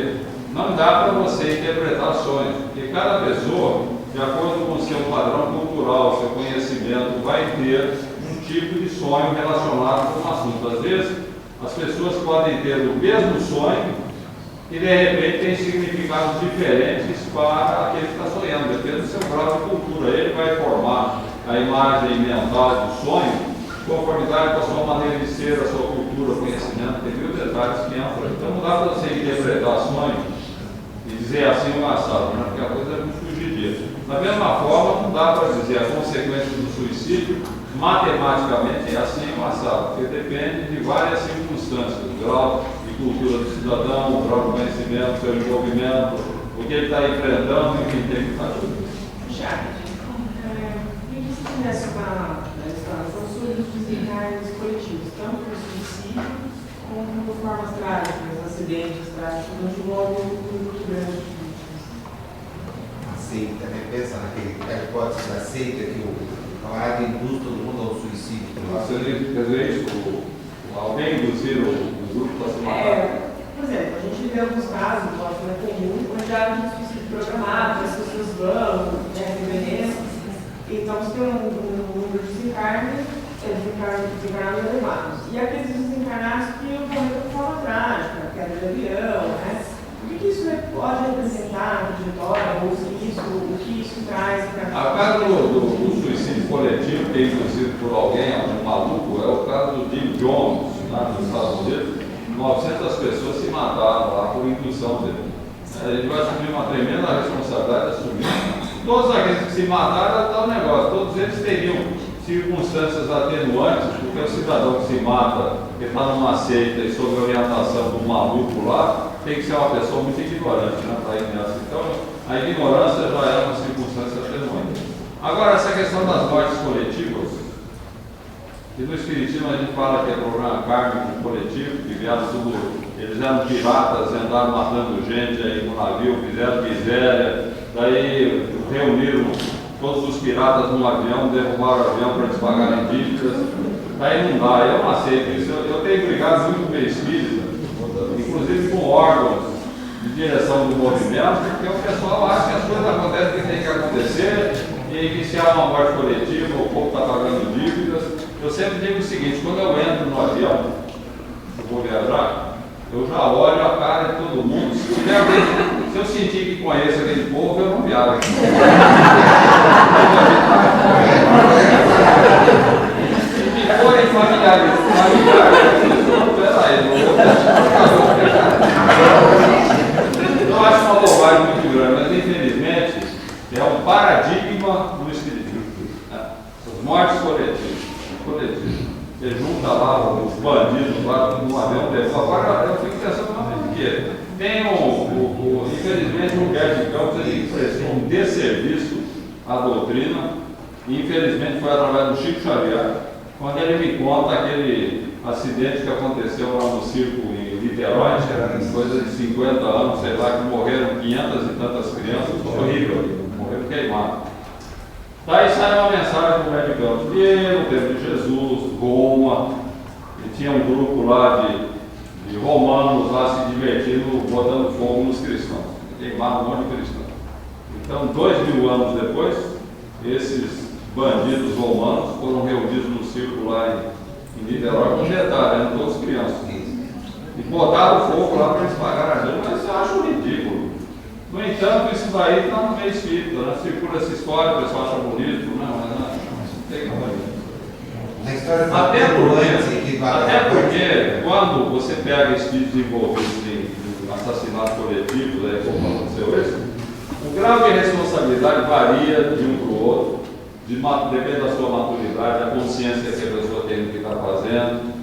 não dá para você interpretar sonhos, porque cada pessoa, de acordo com o seu padrão cultural, seu conhecimento, vai ter um tipo de sonho relacionado com o assunto. Às vezes, as pessoas podem ter o mesmo sonho e, de repente, tem significados diferentes para aquele que está sonhando, depende do seu grau de cultura. Ele vai formar a imagem mental do sonho conformidade com a sua maneira de ser, a sua cultura, conhecimento, tem mil detalhes que entram. Então, não dá para você interpretar sonho e dizer assim o assado, né? Porque a coisa é muito fugidia. Da mesma forma, não dá para dizer a consequência do suicídio matematicamente é assim o assado, porque depende de várias circunstâncias, o grau de cultura do cidadão, o grau de conhecimento, o seu envolvimento, o que ele está enfrentando e o que ele tem que fazer. E você começa com a instalação sobre os desencarnes coletivos, tanto por suicídio como por formas trágicas, acidentes trágicos, onde envolve um grupo muito grande de vítimas. A seita, né? Pensa naquela hipótese da seita que o camarada induz todo mundo ao suicídio. Quer dizer isso, alguém induzir o grupo para se matar? Por exemplo, a gente vê alguns casos, lógico, é comum, onde há um suicídio programado, as pessoas vão, se envenenam. Então, você tem um número de desencarnados elemados. E aqueles desencarnados que morreram por trágica, queda de avião, né? O que isso pode representar no trajetória, ou o que isso traz para A caso do suicídio coletivo, que é induzido por alguém, algum maluco, é o caso do Jim Jones, lá nos Estados Unidos. 900 pessoas se mataram lá por indução dele. Ele vai assumir uma tremenda responsabilidade de assumir. Todos aqueles que se mataram é tal negócio, todos eles teriam circunstâncias atenuantes, porque o cidadão que se mata, que está numa seita e sob a orientação do maluco lá, tem que ser uma pessoa muito ignorante, né, para ir nessa. Então, a ignorância já é uma circunstância atenuante. Agora, essa questão das mortes coletivas, que no Espiritismo a gente fala que é programa kármico coletivo, que vieram tudo, eles eram piratas, andaram matando gente aí no navio, fizeram miséria, daí reuniram todos os piratas num avião, derrubaram o avião para eles pagarem dívidas. Daí não dá, eu não aceito isso. Eu tenho brigado muito com o meu espírito, inclusive com órgãos de direção do movimento, porque o pessoal acha que as coisas acontecem que tem que acontecer, e iniciar uma morte coletiva, o povo está pagando dívidas. Eu sempre digo o seguinte: quando eu entro no avião, eu vou viajar, eu já olho a cara de todo mundo. Se eu sentir que conheço aquele povo, eu não viajo. Se me forem familiares, peraí, eu acho uma bobagem muito grande, mas infelizmente é um paradigma do espiritismo. As mortes coletivas. Você junta lá os bandidos lá no avião dele. Agora eu fico pensando no que tem infelizmente o Humberto de Campos, ele prestou um desserviço à doutrina, e infelizmente foi através do Chico Xavier, quando ele me conta aquele acidente que aconteceu lá no circo em Niterói, coisa de 50 anos, sei lá, que morreram 500 e tantas crianças, horrível, morreram queimados. Daí sai uma mensagem do Humberto de Campos: no tempo de Jesus, Roma, e tinha um grupo lá de romanos lá se divertindo, botando fogo nos cristãos, queimaram um monte de cristãos. Então, 2000 anos depois, esses bandidos romanos foram reunidos no circo lá em Niterói, com detalhe, eram todos crianças, e botaram fogo lá para eles pagarem a gente. Mas eu acho ridículo. No entanto, isso daí está no meio espírita, né? Circula essa história, o pessoal acha bonito, mas não tem até porque quando você pega espíritos envolvidos em assassinatos coletivos, como aconteceu esse, o grau de responsabilidade varia de um para o outro, depende da sua maturidade, da consciência que a pessoa tem do que está fazendo.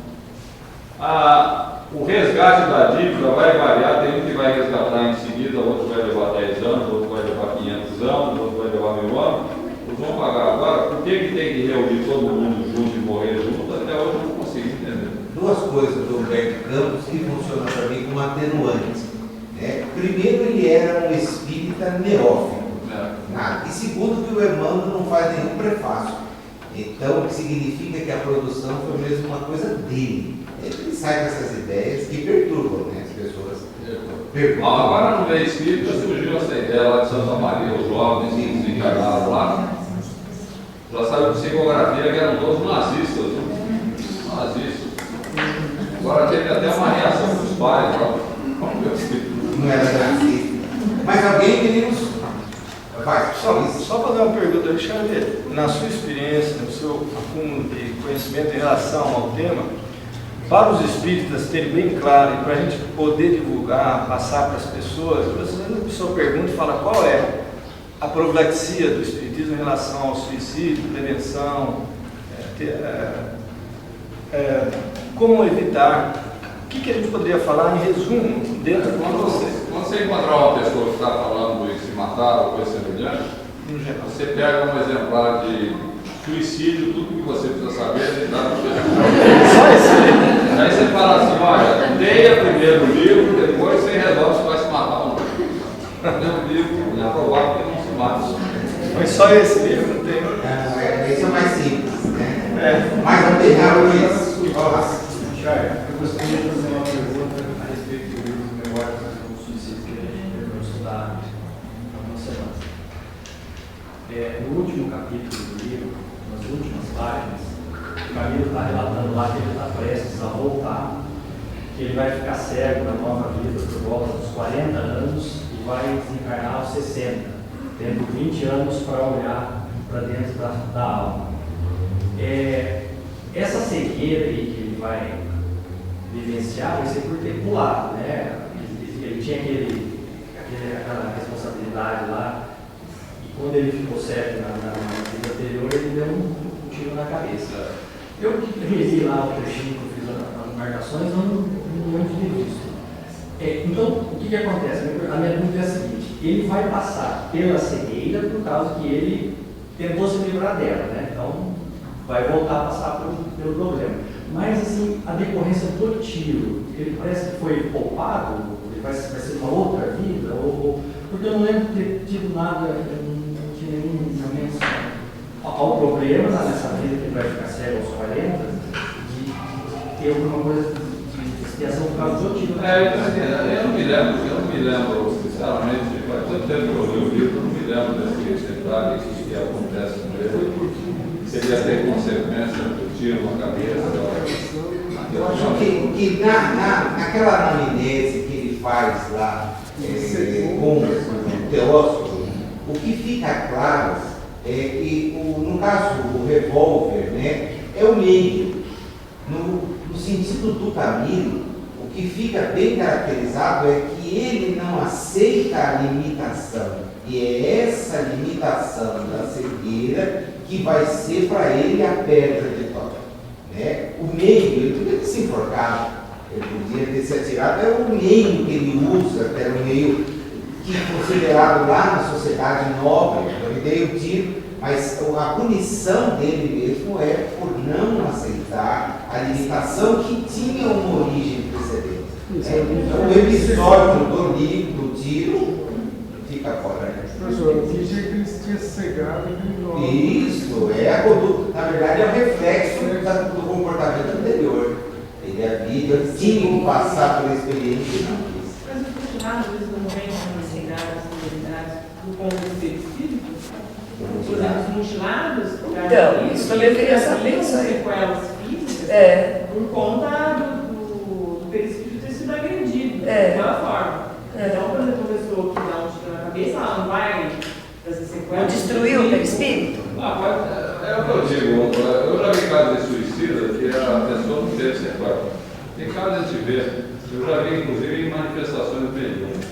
O resgate da dívida vai variar, tem um que vai resgatar em seguida, outro vai levar 10 anos, outro vai levar 500 anos, outro vai levar 1000 anos. Eles vão pagar agora. Por que tem que reunir todo mundo junto e morrer junto? Até hoje eu não consigo entender. Duas coisas do Humberto Campos que funcionam para mim como atenuantes. Primeiro, ele era um espírita neófito. E segundo, que o Emmanuel não faz nenhum prefácio. Então, o que significa que a produção foi mesmo uma coisa dele. Ele sai com essas ideias que perturbam, né, as pessoas. Agora no meio espírita surgiu essa ideia lá de Santa Maria, os jovens que desencarnaram lá. Já sabe psicografia que eram todos nazistas, viu? Nazistas. Agora teve até uma reação dos pais, não era nazista. Mas alguém queria nos. Só fazer uma pergunta, Alexandre. Na sua experiência, no seu acúmulo de conhecimento em relação ao tema, para os espíritas terem bem claro e para a gente poder divulgar, passar para as pessoas, às vezes a pessoa pergunta e fala qual é a profilaxia do espiritismo em relação ao suicídio, prevenção, como evitar. O que a gente poderia falar em resumo dentro de você? Quando você encontrar uma pessoa que está falando de se matar ou coisa semelhante, você pega um exemplar de suicídio, tudo que você precisa saber, e dá para você. Só esse livro? Aí você fala assim: olha, leia primeiro o livro, depois você resolve se vai se matar ou não. Primeiro livro, é provável que não se mate. Mas só esse livro não tem? Esse é o mais simples, né? Mais apegado que isso. Eu gostaria de fazer uma pergunta a respeito do livro Memórias do Suicídio que a gente terminou de estudar há algumas semanas. No último capítulo do livro, nas últimas páginas, o Camilo está relatando lá que ele está prestes a voltar, que que ele vai ficar cego na nova vida por volta dos 40 anos e vai desencarnar aos 60, tendo 20 anos para olhar para dentro da alma. Essa cegueira aí que ele vai vivenciar vai ser por ter pulado, né? Ele tinha aquela responsabilidade lá, e quando ele ficou cego na vida anterior, ele deu um tiro na cabeça. Eu que revi lá o trechinho que eu fiz as marcações, eu não lembro de ter visto. Então, o que acontece? A minha dúvida é a seguinte: ele vai passar pela cegueira por causa que ele tentou se livrar dela, né? Então, vai voltar a passar pelo problema. Mas, assim, a decorrência do tiro, ele parece que foi poupado, ele vai ser uma outra vida, porque eu não lembro de ter tido nada, eu não tinha nenhum momento. Há um problema nessa vida que ele vai ficar cego aos 40, de ter alguma coisa de expiação por causa do tiro. Eu não me lembro, sinceramente, faz tanto tempo que eu li o livro, eu não me lembro desse detalhe que acontece com ele. Seria ter consequência do tiro na cabeça. Eu acho que naquela anamnese que ele faz lá com o Teósofo, o que fica claro é que, no caso do revólver, né, é o meio. No sentido do Camilo, o que fica bem caracterizado é que ele não aceita a limitação. E é essa limitação da cegueira que vai ser para ele a pedra de toque. Né? O meio, ele podia ter se enforcado, ele podia ter se atirado, é o meio que ele usa, que era o meio que é considerado lá na sociedade nobre. Então ele deu o tiro, mas a punição dele mesmo é por não aceitar a limitação que tinha uma origem precedente. Então o episódio do tiro fica fora. Professor, eu disse que ele tinha cegado e isso, é a conduta. Na verdade, é o reflexo do comportamento anterior. Ele havia, tinha que passar pela experiência e não quis. Mas os postulados, eles não vêm com cegadas, celebridades, por conta do seu espírito? Por exemplo, os mutilados, então, isso também teria essa sequelas físicas, por conta do perispírito ter sido agredido, daquela forma. Então, por exemplo, a pessoa que dá um tiro na cabeça, ela não vai fazer sequelas. Não destruiu o perispírito? É o que eu digo, eu já vi casos de suicida que a pessoa não teve sequela. Tem casos a gente vê, eu já vi inclusive em manifestações mediúnicas.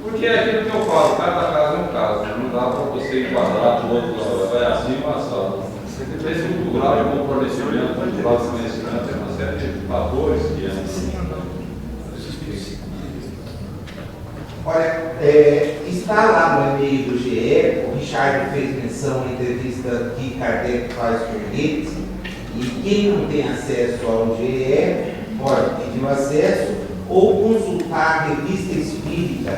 Porque é aquilo que eu falo, cada caso é um caso, não dá para você enquadrar o outro, vai assim ou assado. Esse muito grau de comprometimento, muito grau de conhecimento, tem uma série de fatores que entram. Olha, está lá no e-mail do GE, o Richard fez menção à entrevista que Kardec faz com eles, e quem não tem acesso ao GE pode pedir o acesso ou consultar a revista espírita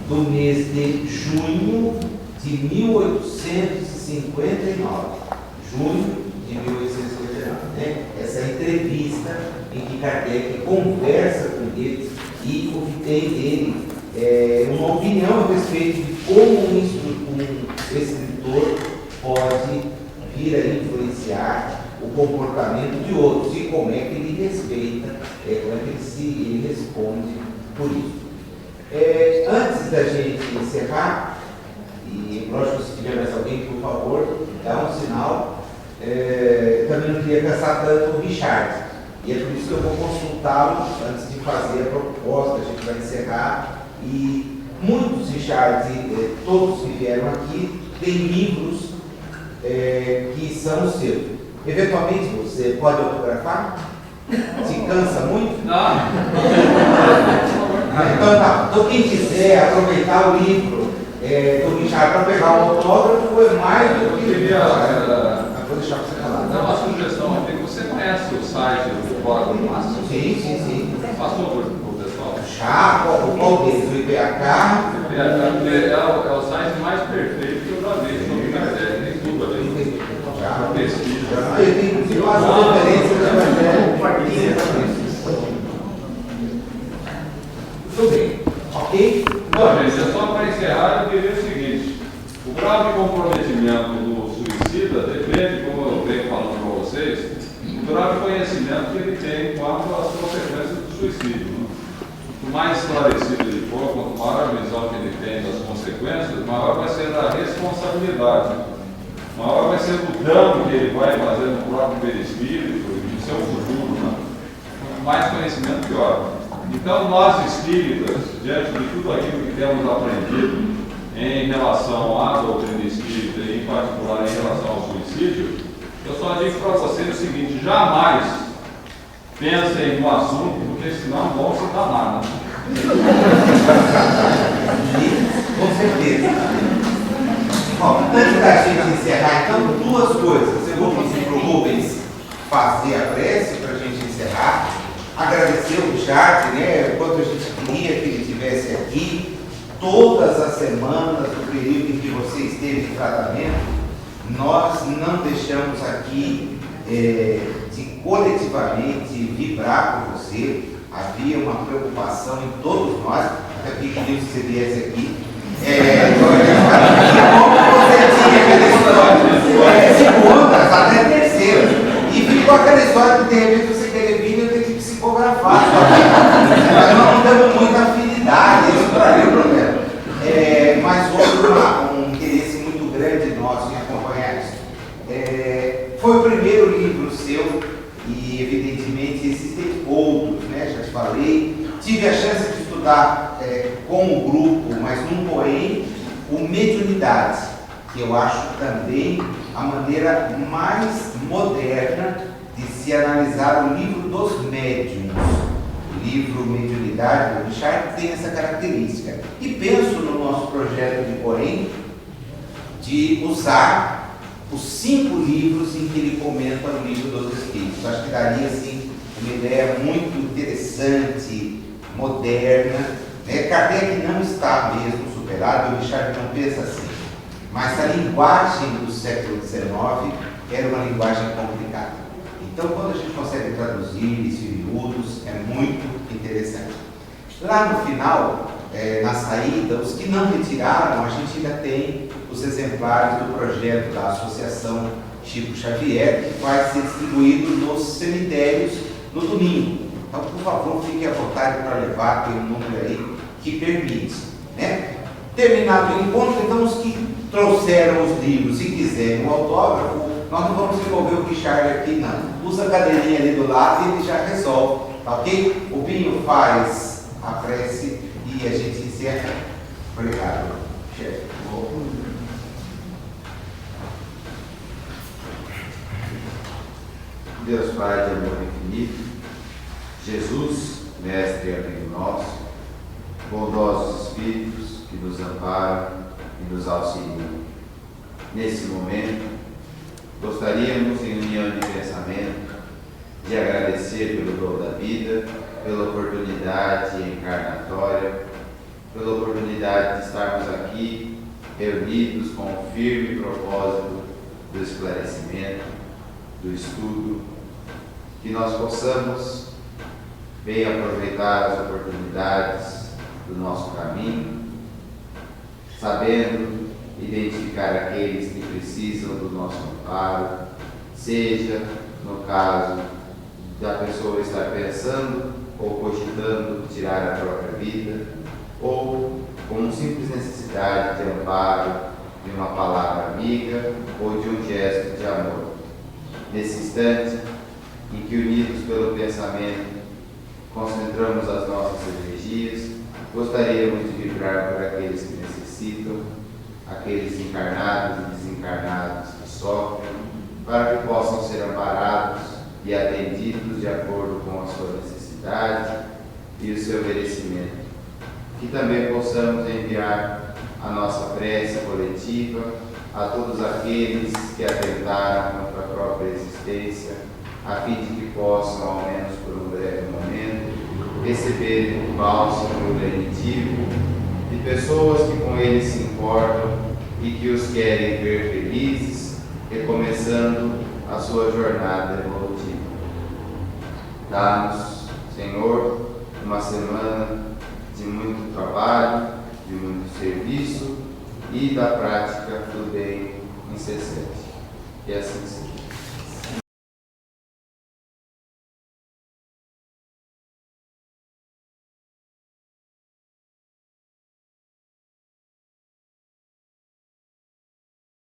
do mês de junho de 1859. Junho de 1859, né? Essa entrevista em que Kardec conversa com eles e obtém dele uma opinião a respeito de como um escritor pode vir a influenciar o comportamento de outros e como é que ele respeita, como é que ele responde por isso. Antes da gente encerrar, e lógico, se tiver mais alguém, por favor, dá um sinal. Também não queria cansar tanto o Richard, e é por isso que eu vou consultá-lo antes de fazer a proposta. A gente vai encerrar. E muitos Richards, todos que vieram aqui, têm livros que são os seus. Eventualmente você pode autografar? Se cansa muito? Não. Então tá. Então quem quiser aproveitar o livro do Richard para pegar um autógrafo é mais do que vou deixar você falar. Dá uma sugestão aqui. Você conhece o site do Fórum do Márcio? Sim. Passou por pessoal? Já, qual deles? O IPH? É o site mais perfeito que eu já vi. Tem tudo ali. Já. Pesquisa. Eu tenho inclusive umas referências do Evangelho. Tudo bem. Ok? Bom, gente, só para encerrar, eu diria o seguinte: o grau de comprometimento do suicida depende, como eu venho falando para vocês, do grau de conhecimento que ele tem quanto às consequências do suicídio. mais esclarecido ele for, quanto maior a visão que ele tem das consequências, maior vai ser a responsabilidade, maior vai ser o dano que ele vai fazer no próprio perispírito e no seu futuro, né? Mais conhecimento, pior. Então, nós espíritas, diante de tudo aquilo que temos aprendido em relação à doutrina espírita e, em particular, em relação ao suicídio, eu só digo para vocês o seguinte: jamais pensem no assunto, porque senão vão se danar, né? Com certeza. Bom, antes da gente encerrar, então, duas coisas. Eu vou pedir para o Rubens fazer a prece para a gente encerrar. Agradecer o Richard, né? Quanto a gente queria que ele estivesse aqui. Todas as semanas, no período em que você esteve em tratamento, nós não deixamos aqui de coletivamente vibrar por você. Havia uma preocupação em todos nós, até porque queríamos que você viesse aqui. Como você tinha segundas, até terceiras. E ficou aquela história que de repente você querer vir e eu ter que psicografar. Nós não temos muita afinidade, isso para mim é o problema. Mas houve um interesse muito grande nosso em acompanhar isso. Foi o primeiro livro seu e, evidentemente, existem outros, né? Já te falei. Tive a chance de estudar com o grupo, mas num poema, o Mediunidade, que eu acho também a maneira mais moderna de se analisar o livro dos médiuns. O livro Mediunidade do Richard tem essa característica. E penso no nosso projeto de poema de usar os 5 livros em que ele comenta o livro dos Espíritos. Acho que daria assim uma ideia muito interessante, moderna, né? Kardec não está mesmo superado, o Richard não pensa assim, mas a linguagem do século XIX era uma linguagem complicada. Então, quando a gente consegue traduzir isso em miúdos, é muito interessante. Lá no final, na saída, os que não retiraram, a gente ainda tem os exemplares do projeto da Associação Chico Xavier, que vai ser distribuído nos cemitérios no domingo. Então, por favor, fique à vontade para levar, tem um número aí que permite, né? Terminado o encontro, então, os que trouxeram os livros, se quiserem o autógrafo, nós não vamos envolver o Richard aqui, não. Usa a cadeirinha ali do lado e ele já resolve, tá ok? O Binho faz a prece e a gente encerra. Obrigado, chefe. Deus Pai de amor infinito, Jesus, Mestre e amigo nosso, bondosos Espíritos que nos amparam e nos auxiliam. Nesse momento, gostaríamos, em união de pensamento, de agradecer pelo dom da vida, pela oportunidade encarnatória, pela oportunidade de estarmos aqui reunidos com o firme propósito do esclarecimento, do estudo, que nós possamos bem aproveitar as oportunidades do nosso caminho, sabendo identificar aqueles que precisam do nosso amparo, seja no caso da pessoa estar pensando ou cogitando tirar a própria vida, ou com simples necessidade de amparo, de uma palavra amiga ou de um gesto de amor. Nesse instante em que, unidos pelo pensamento, concentramos as nossas energias, gostaríamos de vibrar por aqueles que necessitam, aqueles encarnados e desencarnados que sofrem, para que possam ser amparados e atendidos de acordo com a sua necessidade e o seu merecimento. Que também possamos enviar a nossa prece coletiva a todos aqueles que atentaram contra a própria existência, a fim de que possam, ao menos por um breve momento, receber o bálsamo e o lenitivo de pessoas que com eles se importam e que os querem ver felizes, recomeçando a sua jornada evolutiva. Dá-nos, Senhor, uma semana de muito trabalho, de muito serviço e da prática do bem incessante. E assim seja.